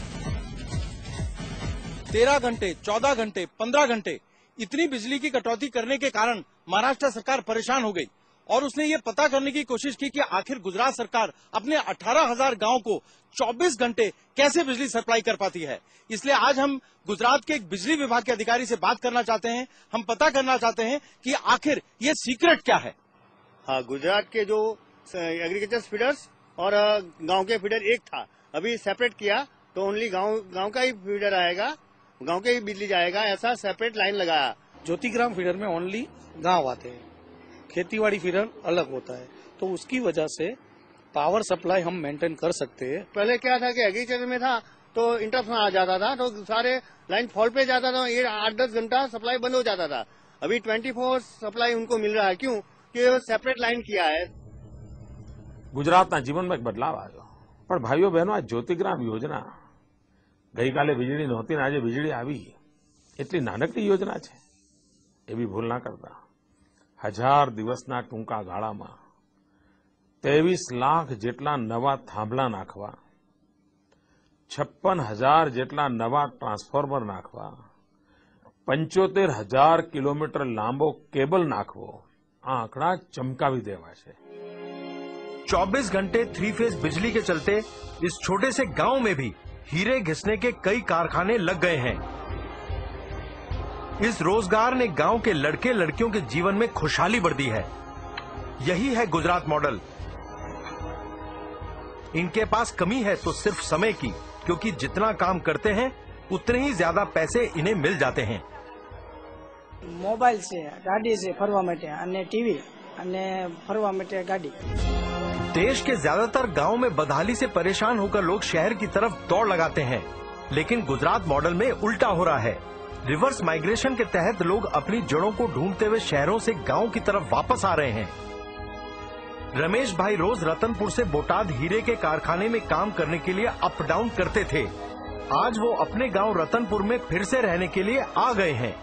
13 घंटे, 14 घंटे, 15 घंटे इतनी बिजली की कटौती करने के कारण महाराष्ट्र सरकार परेशान हो गई और उसने ये पता करने की कोशिश की कि आखिर गुजरात सरकार अपने 18,000 गांव को 24 घंटे कैसे बिजली सप्लाई कर पाती है। इसलिए आज हम गुजरात के एक बिजली विभाग के अधिकारी से बात करना चाहते हैं। हम पता करना चाहते हैं कि आखिर ये सीक्रेट क्या है। हाँ, गुजरात के जो एग्रीकल्चर फीडर्स और गांव के फीडर एक था, अभी सेपरेट किया तो ओनली गांव का ही फीडर आएगा, गांव के ही बिजली जाएगा, ऐसा सेपरेट लाइन लगाया। ज्योतिग्राम फीडर में ओनली गांव आते हैं, खेतीबाड़ी फीडर अलग होता है, तो उसकी वजह से पावर सप्लाई हम मेंटेन कर सकते हैं। पहले क्या था कि एग्रीकल्चर में था तो इंटरप्शन आ जाता था तो सारे लाइन फॉल्ट पे जाता था, ये 8-10 घंटा सप्लाई बंद हो जाता था। अभी 24 सप्लाई उनको मिल रहा है। क्यों? कि सेपरेट लाइन किया है। ગુજરાતના જીવનમાં એક બદલાવ આવ્યો, પણ ભાઈઓ બહેનો, આ જ્યોતિગ્રામ યોજના ગઈકાલે વીજળી નહોતી ને આજે વીજળી આવી, એટલી નાનકડી યોજના છે એવી ભૂલ ના કરતા। 1000 દિવસના ટૂંકા ગાળામાં 23 લાખ જેટલા નવા થાંભલા નાખવા, 56,000 જેટલા નવા ટ્રાન્સફોર્મર નાખવા, 75,000 કિલોમીટર લાંબો કેબલ નાખવો, આ આંકડા ચમકાવી દેવા છે। 24 घंटे 3 फेज बिजली के चलते इस छोटे से गांव में भी हीरे घिसने के कई कारखाने लग गए हैं। इस रोजगार ने गांव के लड़के लड़कियों के जीवन में खुशहाली भर दी है। यही है गुजरात मॉडल। इनके पास कमी है तो सिर्फ समय की, क्योंकि जितना काम करते हैं उतने ही ज्यादा पैसे इन्हें मिल जाते हैं। मोबाइल से गाड़ी से फरवा माटे अने टीवी अने फरवा माटे गाड़ी। देश के ज्यादातर गांव में बदहाली से परेशान होकर लोग शहर की तरफ दौड़ लगाते हैं, लेकिन गुजरात मॉडल में उल्टा हो रहा है। रिवर्स माइग्रेशन के तहत लोग अपनी जड़ों को ढूंढते हुए शहरों से गांव की तरफ वापस आ रहे हैं। रमेश भाई रोज रतनपुर से बोटाद हीरे के कारखाने में काम करने के लिए अप डाउन करते थे। आज वो अपने गांव रतनपुर में फिर से रहने के लिए आ गए हैं।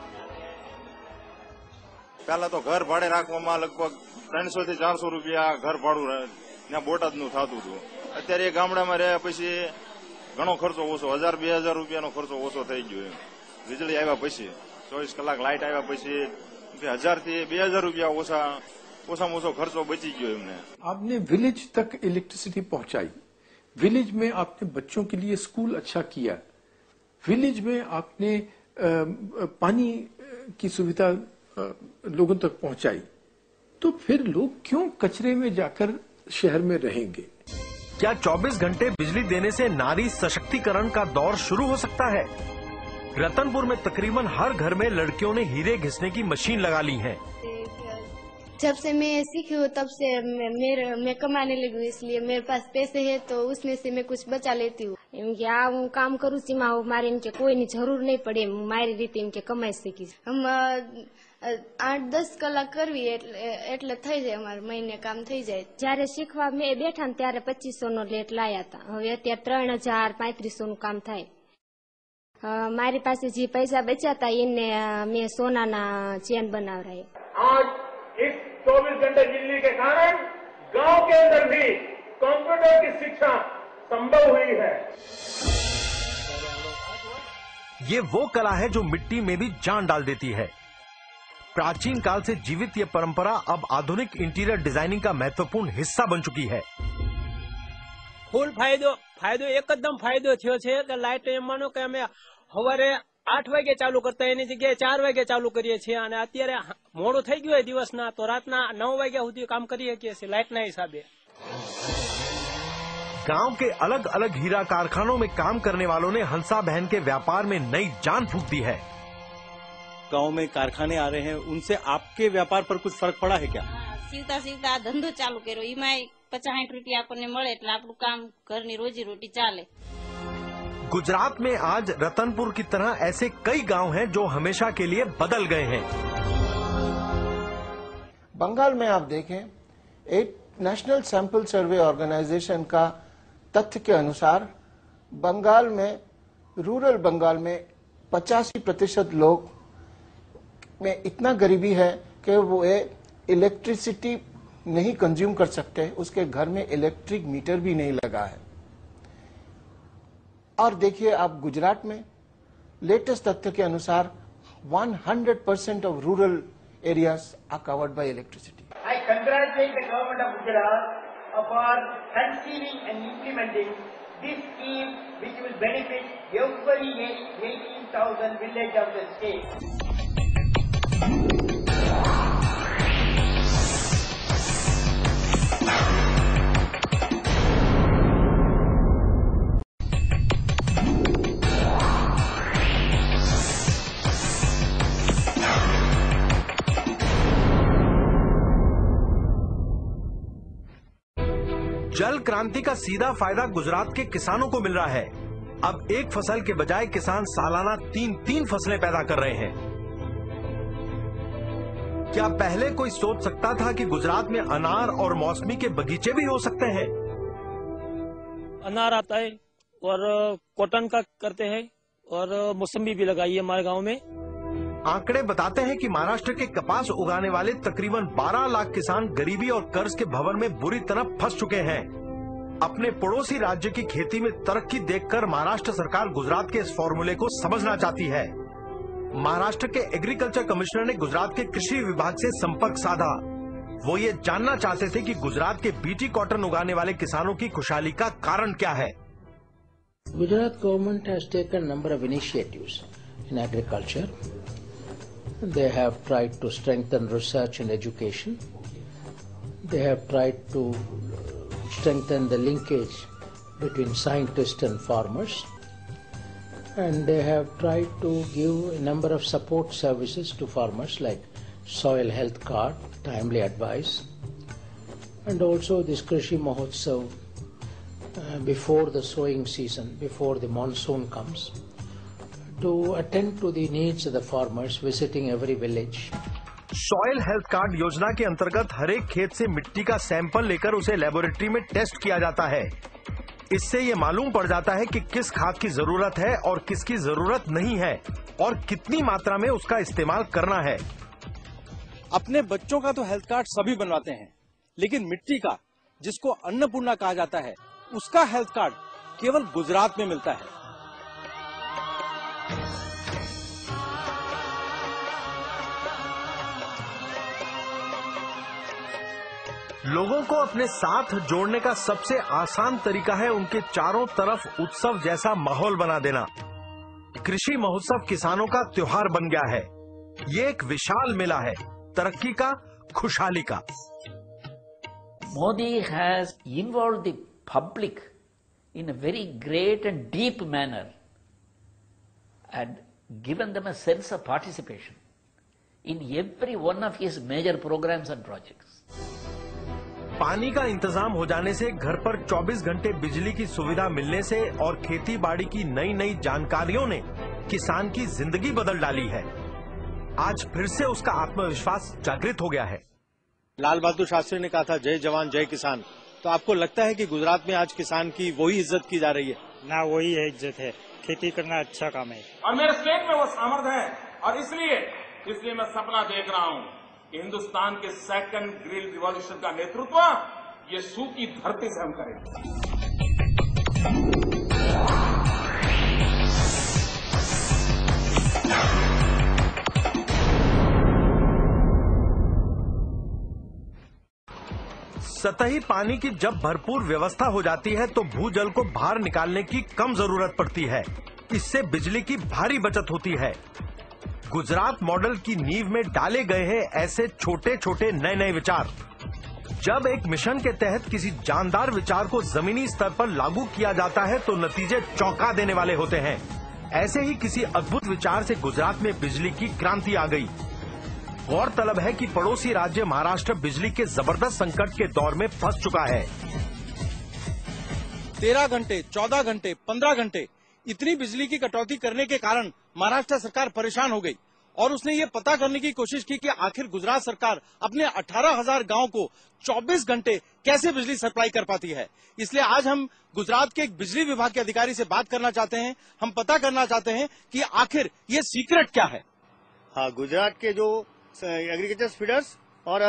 पहला तो घर भाड़े राखवामां लगभग 300 થી 400 રૂપિયા घर भाड़ू बोटादનું થતું હતું। અત્યારે ગામડામાં રહ્યા પછી ઘણો ખર્ચો ઓછો, 1000-2000 રૂપિયાનો ખર્ચો ઓછો થઈ ગયો। વીજળી આવ્યા પછી 24 કલાક લાઇટ આવ્યા પછી 1000 થી 2000 રૂપિયા ઓછામાં ઓછો ખર્ચો બચી ગયો એમને। आपने विलेज तक इलेक्ट्रिसिटी पहुंचाई, विलेज में आपने बच्चों के लिए स्कूल अच्छा किया, विलेज में आपने पानी की सुविधा लोगों तक पहुंचाई, तो फिर लोग क्यों कचरे में जाकर शहर में रहेंगे? क्या 24 घंटे बिजली देने से नारी सशक्तिकरण का दौर शुरू हो सकता है? रतनपुर में तकरीबन हर घर में लड़कियों ने हीरे घिसने की मशीन लगा ली है। जब से मैं सीखी हूँ तब से मैं कमाने लगी हूँ, इसलिए मेरे पास पैसे है तो उसमें से मैं कुछ बचा लेती हूँ। હું કામ કરું છું મારે એમ કે કોઈની જરૂર નહીં પડે, મારી રીતે એમ કે કમાઈ શકીશ। हम 8-10 કલાક કરવી એટલે થઈ જાય, અમારે મહિને કામ થઈ જાય। જયારે શીખવા મેં બેઠા ને ત્યારે 2500 નો લેટ લાયા હતા, હવે અત્યારે 3000-3500 નું કામ થાય। મારી પાસે જે પૈસા બચ્યા હતા એને મેં સોનાના ચેન બનાવરાય। आज इस 24 घंटे बिजली के कारण गांव के अंदर भी कंप्यूटर की शिक्षा संभव हुई है। ये वो कला है जो मिट्टी में भी जान डाल देती है। प्राचीन काल से जीवित ये परंपरा अब आधुनिक इंटीरियर डिजाइनिंग का महत्वपूर्ण हिस्सा बन चुकी है। ફૂલ ફાયદો એકદમ ફાયદો થયો છે કે લાઇટ એમ માનો કે અમે સવારે 8 વાગે ચાલુ કરતા એની જગ્યાએ 4 વાગે ચાલુ કરીએ છીએ, અને અત્યારે મોડું થઈ ગયું હોય દિવસના તો રાતના 9 વાગ્યા સુધી કામ કરી શકીએ છીએ લાઇટના हिसाबे। गांव के अलग अलग हीरा कारखानों में काम करने वालों ने हंसा बहन के व्यापार में नई जान फूंक दी है। गांव में कारखाने आ रहे हैं, उनसे आपके व्यापार पर कुछ फर्क पड़ा है क्या? सीवता सीवता धंधो चालू करो, एमां 50-60 रुपया आपने મળે એટલે આપણું કામ ઘરની રોજી રોટી ચાલે। गुजरात में आज रतनपुर की तरह ऐसे कई गांव हैं जो हमेशा के लिए बदल गए हैं। बंगाल में आप देखें, एक नेशनल सैंपल सर्वे ऑर्गेनाइजेशन का तथ्य के अनुसार बंगाल में, रूरल बंगाल में 85% लोग में इतना गरीबी है कि वो इलेक्ट्रिसिटी नहीं कंज्यूम कर सकते, उसके घर में इलेक्ट्रिक मीटर भी नहीं लगा है। और देखिए आप गुजरात में लेटेस्ट तथ्य के अनुसार 100% of rural areas are covered by electricity. I congratulate the government of Gujarat for conceiving and implementing this scheme which will benefit every 18,000 villages of the state. जल क्रांति का सीधा फायदा गुजरात के किसानों को मिल रहा है। अब एक फसल के बजाय किसान सालाना 3 फसलें पैदा कर रहे हैं। क्या पहले कोई सोच सकता था कि गुजरात में अनार और मौसमी के बगीचे भी हो सकते हैं? अनार आता है और कॉटन का करते हैं और मौसमी भी लगाई है हमारे गांव में। आंकड़े बताते हैं कि महाराष्ट्र के कपास उगाने वाले तकरीबन 12 लाख किसान गरीबी और कर्ज के भंवर में बुरी तरह फंस चुके हैं। अपने पड़ोसी राज्य की खेती में तरक्की देखकर महाराष्ट्र सरकार गुजरात के इस फॉर्मूले को समझना चाहती है। महाराष्ट्र के एग्रीकल्चर कमिश्नर ने गुजरात के कृषि विभाग से संपर्क साधा। वो ये जानना चाहते थे कि गुजरात के बीटी कॉटन उगाने वाले किसानों की खुशहाली का कारण क्या है। Gujarat government has taken number of initiatives in agriculture. They have tried to strengthen research and education. They have tried to strengthen the linkage between scientists and farmers. And they have tried to give a number of support services to farmers like soil health card, timely advice, and also this Krishi Mahotsav before the sowing season, before the monsoon comes, to attend to the needs of the farmers, visiting every village. Soil health card योजना के अंतर्गत हर एक खेत से मिट्टी का sample लेकर उसे लेबोरेटरी में टेस्ट किया जाता है। इससे ये मालूम पड़ जाता है कि किस खाद की जरूरत है और किसकी जरूरत नहीं है और कितनी मात्रा में उसका इस्तेमाल करना है। अपने बच्चों का तो हेल्थ कार्ड सभी बनवाते हैं, लेकिन मिट्टी का, जिसको अन्नपूर्णा कहा जाता है, उसका हेल्थ कार्ड केवल गुजरात में मिलता है। लोगों को अपने साथ जोड़ने का सबसे आसान तरीका है उनके चारों तरफ उत्सव जैसा माहौल बना देना। कृषि महोत्सव किसानों का त्योहार बन गया है। ये एक विशाल मेला है, तरक्की का, खुशहाली का। Modi has involved the public in a very great and deep manner and given them a sense of participation in every one of his major programs and projects. पानी का इंतजाम हो जाने से, घर पर 24 घंटे बिजली की सुविधा मिलने से और खेती बाड़ी की नई नई जानकारियों ने किसान की जिंदगी बदल डाली है। आज फिर से उसका आत्मविश्वास जागृत हो गया है। लाल बहादुर शास्त्री ने कहा था जय जवान जय किसान। तो आपको लगता है कि गुजरात में आज किसान की वही इज्जत की जा रही है? ना, वही है इज्जत है। खेती करना अच्छा काम है और मेरे स्टेट में वो सामर्थ्य है और इसलिए मैं सपना देख रहा हूं कि हिंदुस्तान के सेकंड ग्रिल रिवॉल्यूशन का नेतृत्व ये सूखी धरती से हम करेंगे। सतही पानी की जब भरपूर व्यवस्था हो जाती है तो भूजल को बाहर निकालने की कम जरूरत पड़ती है। इससे बिजली की भारी बचत होती है। गुजरात मॉडल की नींव में डाले गए हैं ऐसे छोटे छोटे नए नए विचार। जब एक मिशन के तहत किसी जानदार विचार को जमीनी स्तर पर लागू किया जाता है तो नतीजे चौंका देने वाले होते हैं। ऐसे ही किसी अद्भुत विचार से गुजरात में बिजली की क्रांति आ गई। गौरतलब है कि पड़ोसी राज्य महाराष्ट्र बिजली के जबरदस्त संकट के दौर में फंस चुका है। 13 घंटे, 14 घंटे, 15 घंटे इतनी बिजली की कटौती करने के कारण महाराष्ट्र सरकार परेशान हो गई और उसने ये पता करने की कोशिश की कि आखिर गुजरात सरकार अपने 18,000 गांव को 24 घंटे कैसे बिजली सप्लाई कर पाती है। इसलिए आज हम गुजरात के एक बिजली विभाग के अधिकारी से बात करना चाहते हैं। हम पता करना चाहते हैं कि आखिर ये सीक्रेट क्या है। हाँ, गुजरात के जो एग्रीकल्चर फीडर्स और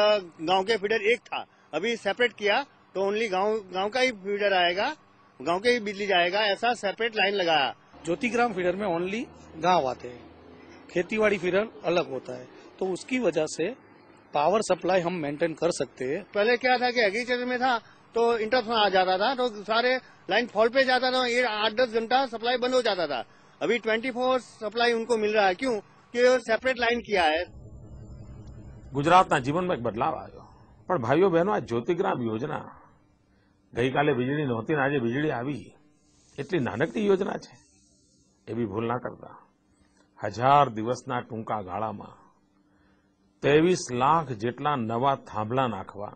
गांव के फीडर एक था, अभी सेपरेट किया तो ओनली गांव का ही फीडर आएगा, गांव के ही बिजली जाएगा, ऐसा सेपरेट लाइन लगाया। ज्योतिग्राम फीडर में ओनली गांव आते हैं, खेतीबाड़ी फीडर अलग होता है, तो उसकी वजह से पावर सप्लाई हम मेंटेन कर सकते हैं। पहले क्या था कि एग्रीकल्चर में था तो इंटरप्शन आ जाता था तो सारे लाइन फॉल पे जाता था, 8-10 घंटा सप्लाई बंद हो जाता था। अभी 24 सप्लाई उनको मिल रहा है। क्यों? कि सेपरेट लाइन किया है। ગુજરાતના જીવનમાં એક બદલાવ આવ્યો, પણ ભાઈઓ બહેનો આ જ્યોતિગ્રામ યોજના ગઈકાલે વીજળી નહોતી ને આજે વીજળી આવી, એટલી નાનકડી યોજના છે એ બી ભૂલ ના કરતા। 1000 દિવસના ટૂંકા ગાળામાં 23 લાખ જેટલા નવા થાંભલા નાખવા,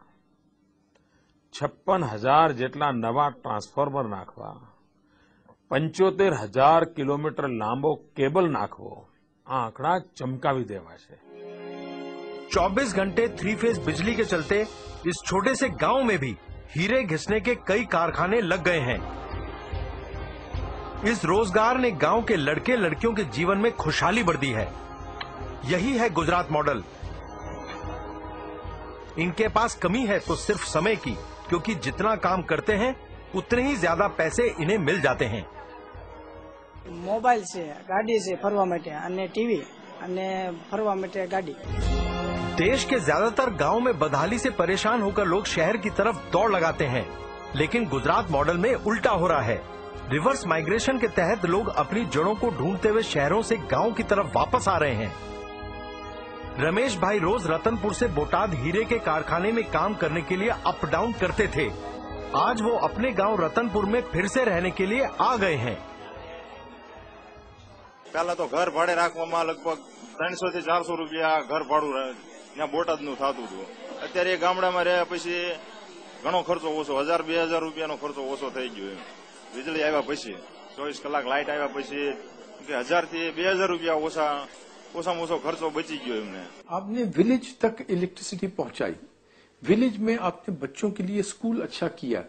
56,000 જેટલા નવા ટ્રાન્સફોર્મર નાખવા, 75,000 કિલોમીટર લાંબો કેબલ નાખવો, આ આંકડા ચમકાવી દેવા છે। 24 घंटे 3 फेज बिजली के चलते इस छोटे से गांव में भी हीरे घिसने के कई कारखाने लग गए हैं। इस रोजगार ने गांव के लड़के लड़कियों के जीवन में खुशहाली भर दी है। यही है गुजरात मॉडल। इनके पास कमी है तो सिर्फ समय की, क्योंकि जितना काम करते हैं उतने ही ज्यादा पैसे इन्हें मिल जाते हैं। मोबाइल से गाड़ी से फरवा माटे अने टीवी अने फरवा माटे गाड़ी। देश के ज्यादातर गांव में बदहाली से परेशान होकर लोग शहर की तरफ दौड़ लगाते हैं, लेकिन गुजरात मॉडल में उल्टा हो रहा है। रिवर्स माइग्रेशन के तहत लोग अपनी जड़ों को ढूंढते हुए शहरों से गांव की तरफ वापस आ रहे हैं। रमेश भाई रोज रतनपुर से बोटाद हीरे के कारखाने में काम करने के लिए अप डाउन करते थे। आज वो अपने गांव रतनपुर में फिर से रहने के लिए आ गए हैं। पहला तो घर भाड़े राखवामां लगभग 300 થી 400 રૂપિયા ઘર ભાડું ત્યાં બોટાદનું થતું હતું। અત્યારે ગામડામાં રહ્યા પછી ઘણો ખર્ચો ઓછો, 1000-2000 રૂપિયાનો ખર્ચો ઓછો થઈ ગયો। વીજળી આવ્યા પછી 24 કલાક લાઇટ આવ્યા પછી 1000 થી 2000 રૂપિયા ઓછામાં ઓછો ખર્ચો બચી ગયો એમને। आपने विलेज तक इलेक्ट्रिसिटी पहुंचाई, विलेज में आपने बच्चों के लिए स्कूल अच्छा किया,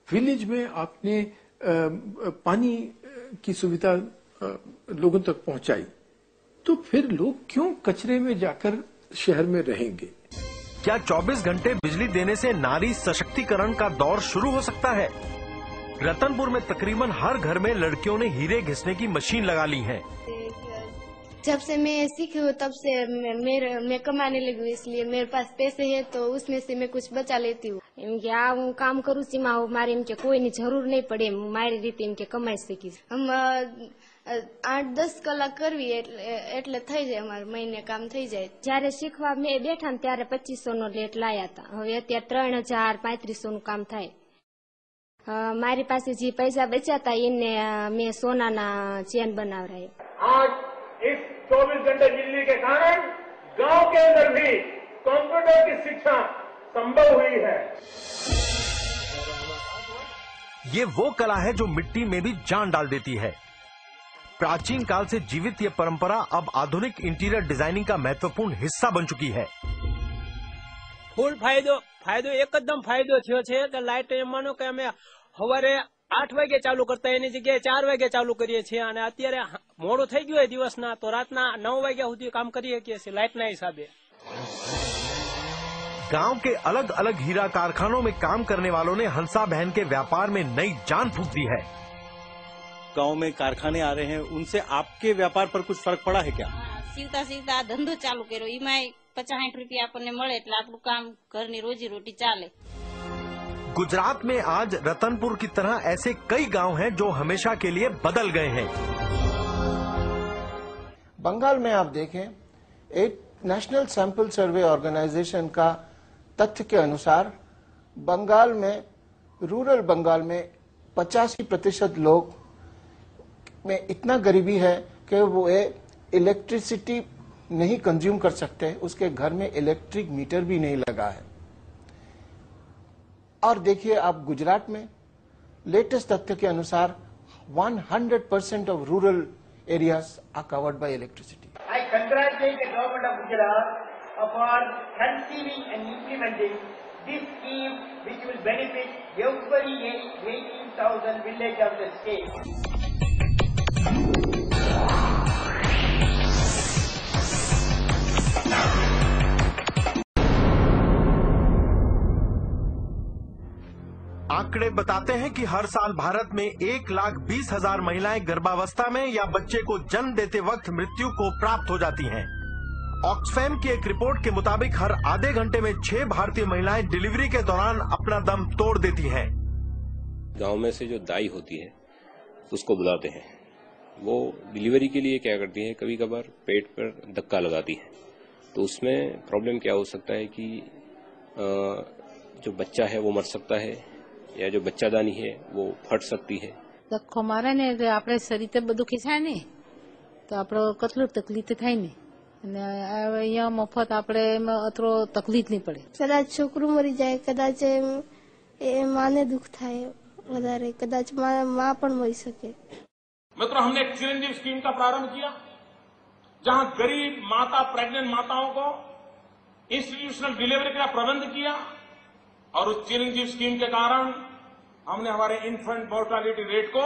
विलेज में आपने पानी की सुविधा लोगों तक पहुंचाई, तो फिर लोग क्यों कचरे में जाकर शहर में रहेंगे? क्या 24 घंटे बिजली देने से नारी सशक्तिकरण का दौर शुरू हो सकता है? रतनपुर में तकरीबन हर घर में लड़कियों ने हीरे घिसने की मशीन लगा ली है। जब से मैं सीखी हूँ तब से मैं कमाने लगी हूँ, इसलिए मेरे पास पैसे है तो उसमें से मैं कुछ बचा लेती हूँ। इनके હું કામ કરું છું મારે એમ કે કોઈની જરૂર નહીં પડે, મારી રીતે એમ કે કમાઈ શકીશ। हम 8-10 કલાક કરવી એટલે થઈ જાય, અમારે મહિને કામ થઈ જાય. જયારે શીખવા મેં બેઠા ને ત્યારે 2500 નો લેટ લાયા હતા. હવે અત્યારે 3000-3500 નું કામ થાય. મારી પાસે જે પૈસા બચ્યા હતા એને મેં સોનાના ચેન બનાવરાયા. आज इस 24 घंटे बिजली के कारण गांव के अंदर भी कंप्यूटर की शिक्षा संभव हुई है. ये वो कला है जो मिट्टी में भी जान डाल देती है. प्राचीन काल से जीवित ये परंपरा अब आधुनिक इंटीरियर डिजाइनिंग का महत्वपूर्ण हिस्सा बन चुकी है. ફૂલ ફાયદો એકદમ ફાયદો થયો છે કે લાઇટ માનો કે અમે સવારે 8 વાગે ચાલુ કરતા એની જગ્યાએ 4 વાગે ચાલુ કરીએ છીએ અને અત્યારે મોડું થઈ ગયું હોય દિવસના તો રાતના 9 વાગ્યા સુધી કામ કરી શકીએ છીએ લાઇટના हिसाबे. गांव के अलग अलग हीरा कारखानों में काम करने वालों ने हंसा बहन के व्यापार में नई जान फूंक दी है. गांव में कारखाने आ रहे हैं, उनसे आपके व्यापार पर कुछ फर्क पड़ा है क्या? સીવતા ધંધો ચાલુ કર્યો, એમાં 50-60 રૂપિયા આપણને મળે એટલે આપણું કામ ઘરની રોજી રોટી ચાલે. गुजरात में आज रतनपुर की तरह ऐसे कई गांव हैं जो हमेशा के लिए बदल गए हैं. बंगाल में आप देखें, एक नेशनल सैंपल सर्वे ऑर्गेनाइजेशन का तथ्य के अनुसार बंगाल में, रूरल बंगाल में 85% लोग में इतना गरीबी है कि वो इलेक्ट्रिसिटी नहीं कंज्यूम कर सकते, उसके घर में इलेक्ट्रिक मीटर भी नहीं लगा है. और देखिए आप गुजरात में लेटेस्ट तथ्य के अनुसार 100% of rural areas are covered by electricity. I congratulate the government of Gujarat for conceiving and implementing this scheme which will benefit every 18,000 villages of the state. आंकड़े बताते हैं कि हर साल भारत में 1,20,000 महिलाएं गर्भावस्था में या बच्चे को जन्म देते वक्त मृत्यु को प्राप्त हो जाती हैं. ऑक्सफैम की एक रिपोर्ट के मुताबिक हर आधे घंटे में 6 भारतीय महिलाएं डिलीवरी के दौरान अपना दम तोड़ देती हैं. गांव में से जो दाई होती है उसको बुलाते हैं. वो डिलीवरी के लिए क्या करती है, कभी कभार पेट पर धक्का लगाती है. तो उसमें प्रॉब्लम क्या हो सकता है कि जो बच्चा है वो मर सकता है या जो बच्चादानी है वो फट सकती है. ધક્કો મારે ને એટલે આપણે શરીર બધું ખેંચાય ને તો આપણે કેટલું તકલીફ થાય ને અને અહીંયા મફત આપણે અત્રો તકલીફ નહીં પડે. કદાચ છોકરું મરી જાય, કદાચ માને દુઃખ થાય વધારે, કદાચ માં પણ મરી શકે. मित्रों, हमने एक चिरंजीव स्कीम का प्रारंभ किया जहां गरीब माता, प्रेग्नेंट माताओं को इंस्टीट्यूशनल डिलीवरी का प्रबंध किया और उस चिरंजीव स्कीम के कारण हमने हमारे इन्फेंट मोर्टालिटी रेट को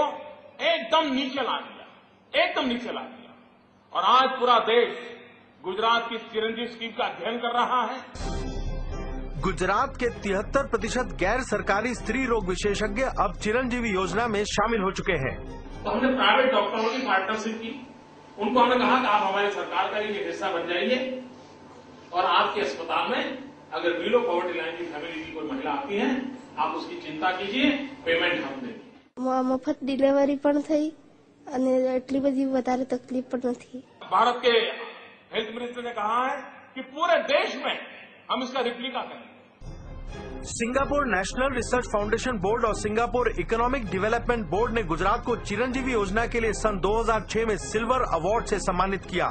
एकदम नीचे ला दिया. और आज पूरा देश गुजरात की चिरंजीव स्कीम का अध्ययन कर रहा है. गुजरात के 73% गैर सरकारी स्त्री रोग विशेषज्ञ अब चिरंजीवी योजना में शामिल हो चुके हैं. तो हमने प्राइवेट डॉक्टरों की पार्टनरशिप की. उनको हमने कहा कि आप हमारी सरकार का ही हिस्सा बन जाइए और आपके अस्पताल में अगर बिलो पॉवर्टी लाइन की फैमिली की कोई महिला आती है, आप उसकी चिंता कीजिए, पेमेंट हम देंगे. મફત ડિલિવરી પણ થઈ અને એટલી બધી વધારે તકલીફ પણ નથી. भारत के हेल्थ मिनिस्टर ने कहा है कि पूरे देश में हम इसका रिप्लिका करेंगे. Singapore national research foundation board और सिंगापुर इकोनॉमिक डेवलपमेंट बोर्ड ने गुजरात को चिरंजीवी योजना के लिए सन 2006 में सिल्वर अवार्ड से सम्मानित किया.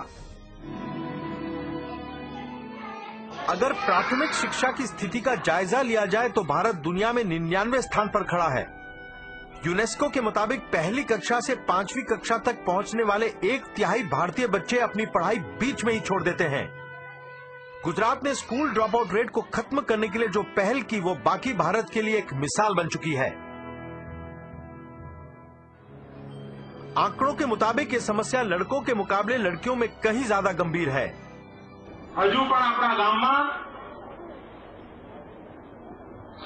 अगर प्राथमिक शिक्षा की स्थिति का जायजा लिया जाए तो भारत दुनिया में 99वें स्थान पर खड़ा है. यूनेस्को के मुताबिक पहली कक्षा से 5वीं कक्षा तक पहुंचने वाले 1/3 भारतीय बच्चे अपनी पढ़ाई बीच में ही छोड़ देते हैं. गुजरात ने स्कूल ड्रॉप आउट रेट को खत्म करने के लिए जो पहल की वो बाकी भारत के लिए एक मिसाल बन चुकी है. आंकड़ों के मुताबिक ये समस्या लड़कों के मुकाबले लड़कियों में कहीं ज्यादा गंभीर है. હજુ પણ આપણા ગામમાં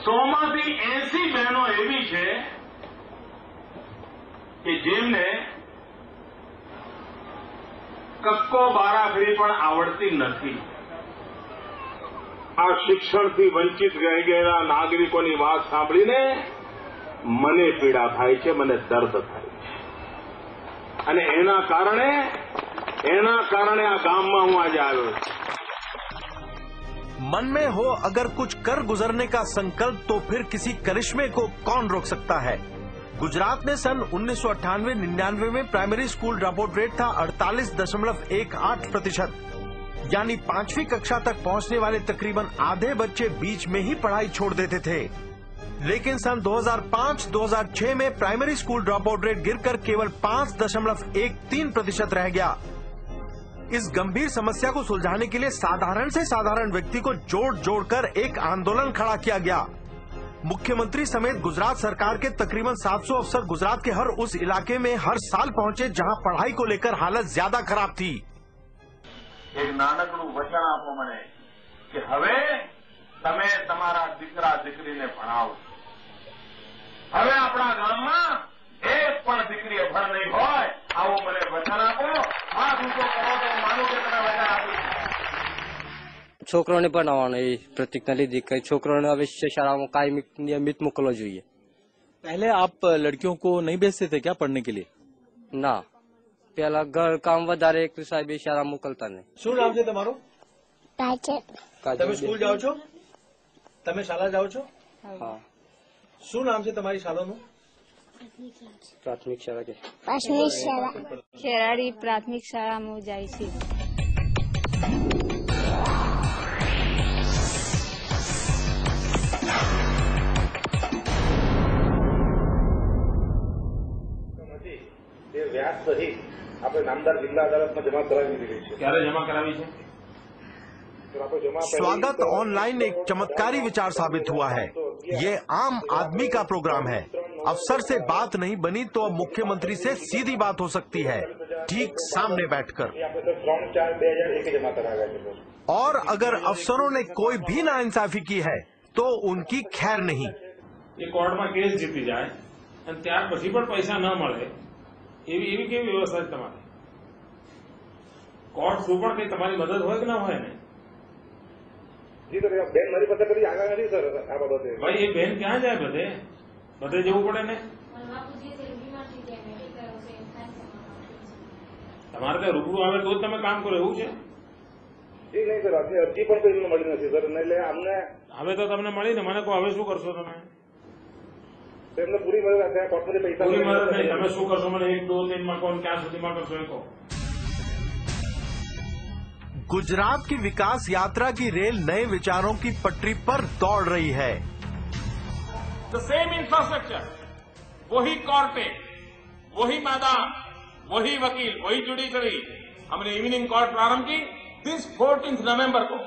100માંથી 80 બહેનો એવી છે કે જેમને કક્કો બારાખડી પણ આવડતી નથી. આ શિક્ષણથી વંચિત રહી ગયેલા નાગરિકોની વાત સાંભળીને મને પીડા થાય છે, મને દર્દ થાય છે. અને એના કારણે આ ગામમાં હું આજે આવ્યો છું। मन में हो अगर कुछ कर गुजरने का संकल्प तो फिर किसी करिश्मे को कौन रोक सकता है। गुजरात में सन 1998-99 में primary school drop out rate था 48.18%, यानी 5वीं कक्षा तक पहुंचने वाले तकरीबन आधे बच्चे बीच में ही पढ़ाई छोड़ देते थे। लेकिन सन 2005-2006 में primary school drop out rate गिरकर केवल 5.13% रह गया। इस गंभीर समस्या को सुलझाने के लिए साधारण से साधारण व्यक्ति को जोड़कर एक आंदोलन खड़ा किया गया। मुख्यमंत्री समेत गुजरात सरकार के तकरीबन 700 अफसर गुजरात के हर उस इलाके में हर साल पहुंचे जहां पढ़ाई को लेकर हालत ज्यादा खराब थी। एक नानकड़ू वचन आपो मने कि हवे तमे तमारा दीकरा दीकरीने भणावो। हवे आपणा गाममां एक पण दीकरी अभण नहीं होय आवो मने वचन आपो। हाथ ऊंचो करो तो मानो के तमे वचन आपो। છોકરોને ભણાવવાનો એ પ્રતિજ્ઞા લીધી કે છોકરોને અવશ્ય શાળામાં કાયમી નિયમિત મોકલવો જોઈએ। पहले आप लड़कियों को नहीं भेजते थे क्या पढ़ने के लिए? ના, પેલા ઘર કામ વધારે એક સાહેબ શાળા મોકલતા નહીં। શું નામ છે તમારું? તમે સ્કૂલ જાઓ છો? તમે શાળા જાઓ છો? હા। શું નામ છે તમારી શાળાનું? પ્રાથમિક શાળા કે प्राथमिक शाला खेराड़ी प्राथमिक शाला में जाई छी। વ્યાજ સહિત આપણે નામદાર જિલ્લા અદાલતમાં જમા કરાવી દીધી છે। ક્યારે જમા કરાવી છે? स्वागत ऑनलाइन एक चमत्कारी विचार साबित हुआ है। ये आम आदमी का प्रोग्राम है। अफसर से बात नहीं बनी तो अब मुख्यमंत्री से सीधी बात हो सकती है, ठीक सामने बैठकर। और अगर अफसरों ने कोई भी नाइंसाफी की है तो उनकी खैर नहीं। ये कोर्ट में केस जीती जाए અને ત્યાર પછી પણ પૈસા ન મળે એવી કેવી વ્યવસ્થા છે તમારી? કોર્ટ શું પણ કઈ તમારી મદદ હોય કે ના હોય ને? જી સર, બેન મારી પાસે કદી આગળ નથી સર આ બાબતે। ભાઈ એ બેન ક્યાં જાય? બધે જવું પડે ને? તમારે ત્યાં રૂબરૂ આવે તો જ તમે કામ કરો એવું છે? જી નહીં સર, અરજી પણ કોઈ મળી નથી સર। એટલે અમને હવે તો તમને મળી ને, મને કહો હવે શું કરશો તમે? એમને પૂરી મદદ આપે, કોર્ટમાંથી પૈસા પૂરી મદદ નહીં, તમે શું કરશો મને 1-2 દિનમાં કહો, ક્યાં સુધીમાં કરશો એ કહો। गुजरात की विकास यात्रा की रेल नए विचारों की पटरी पर दौड़ रही है। द सेम इंफ्रास्ट्रक्चर, वही कोर्टें, वही मैदान, वही वकील, वही जुडिशरी। हमने इवनिंग कोर्ट प्रारंभ की दिस 14 नवंबर को।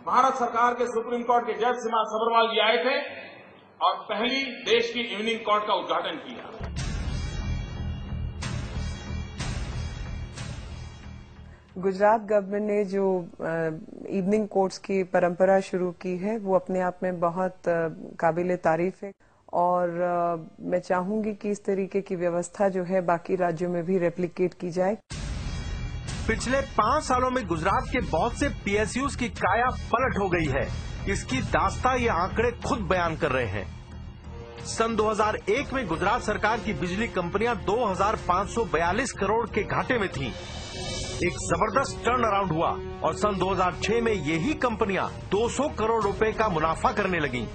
भारत सरकार के सुप्रीम कोर्ट के जज सीमा सबरवाल जी आए थे और पहली देश की इवनिंग कोर्ट का उद्घाटन किया। गुजरात गवर्नमेंट ने जो इवनिंग कोर्ट्स की परंपरा शुरू की है वो अपने आप में बहुत काबिले तारीफ है। और मैं चाहूंगी कि इस तरीके की व्यवस्था जो है बाकी राज्यों में भी रेप्लिकेट की जाए। पिछले 5 सालों में गुजरात के बहुत से PSUs की काया पलट हो गई है। इसकी दास्तां ये आंकड़े खुद बयान कर रहे हैं। सन 2001 में गुजरात सरकार की बिजली कंपनियां 2,542 करोड़ के घाटे में थी। एक जबरदस्त टर्न अराउंड हुआ और सन 2006 में यही कंपनियां 200 करोड़ रुपए का मुनाफा करने लगी।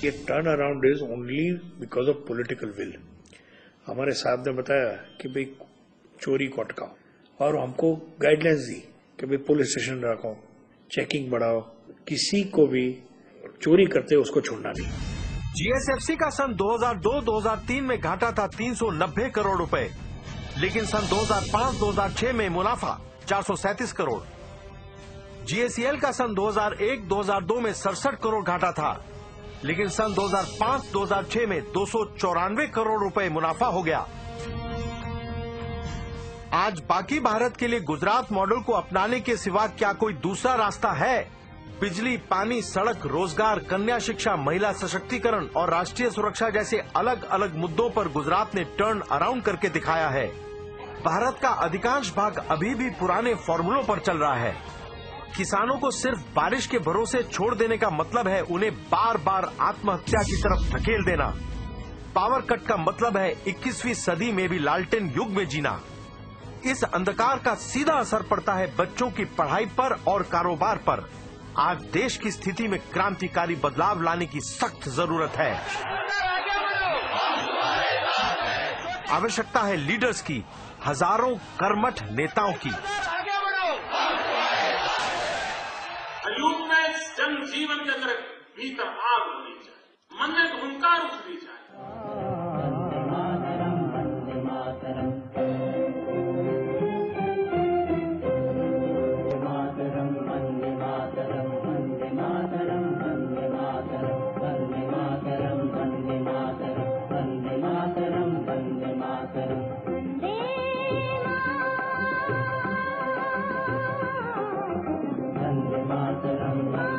ये turn around is only because of political will. हमारे साहब ने बताया कि भाई चोरी को अटकाओ और हमको गाइडलाइंस दी कि भाई पुलिस स्टेशन रखो, चेकिंग बढ़ाओ, किसी को भी चोरी करते उसको छोड़ना नहीं। GSFC का सन 2002-2003 में घाटा था 390 करोड़ रुपए, लेकिन सन 2005-2006 में मुनाफा 437 करोड़। GACL का सन 2001-2002 में 67 करोड़ घाटा था, लेकिन सन 2005-2006 में 294 करोड़ रुपए मुनाफा हो गया। आज बाकी भारत के लिए गुजरात मॉडल को अपनाने के सिवा क्या कोई दूसरा रास्ता है? बिजली, पानी, सड़क, रोजगार, कन्या शिक्षा, महिला सशक्तिकरण और राष्ट्रीय सुरक्षा जैसे अलग अलग मुद्दों पर गुजरात ने टर्न अराउंड करके दिखाया है। भारत का अधिकांश भाग अभी भी पुराने फॉर्मूलों पर चल रहा है। किसानों को सिर्फ बारिश के भरोसे छोड़ देने का मतलब है उन्हें बार बार आत्महत्या की तरफ धकेल देना। पावर कट का मतलब है 21वीं सदी में भी लालटेन युग में जीना। इस अंधकार का सीधा असर पड़ता है बच्चों की पढ़ाई पर और कारोबार पर। आज देश की स्थिति में क्रांतिकारी बदलाव लाने की सख्त जरूरत है। आवश्यकता है लीडर्स की, हजारों कर्मठ नेताओं की। यूथ में जनजीवन के अंदर भीतर आग होनी चाहिए, मन में हुंकार उठनी चाहिए। Vande Mataram.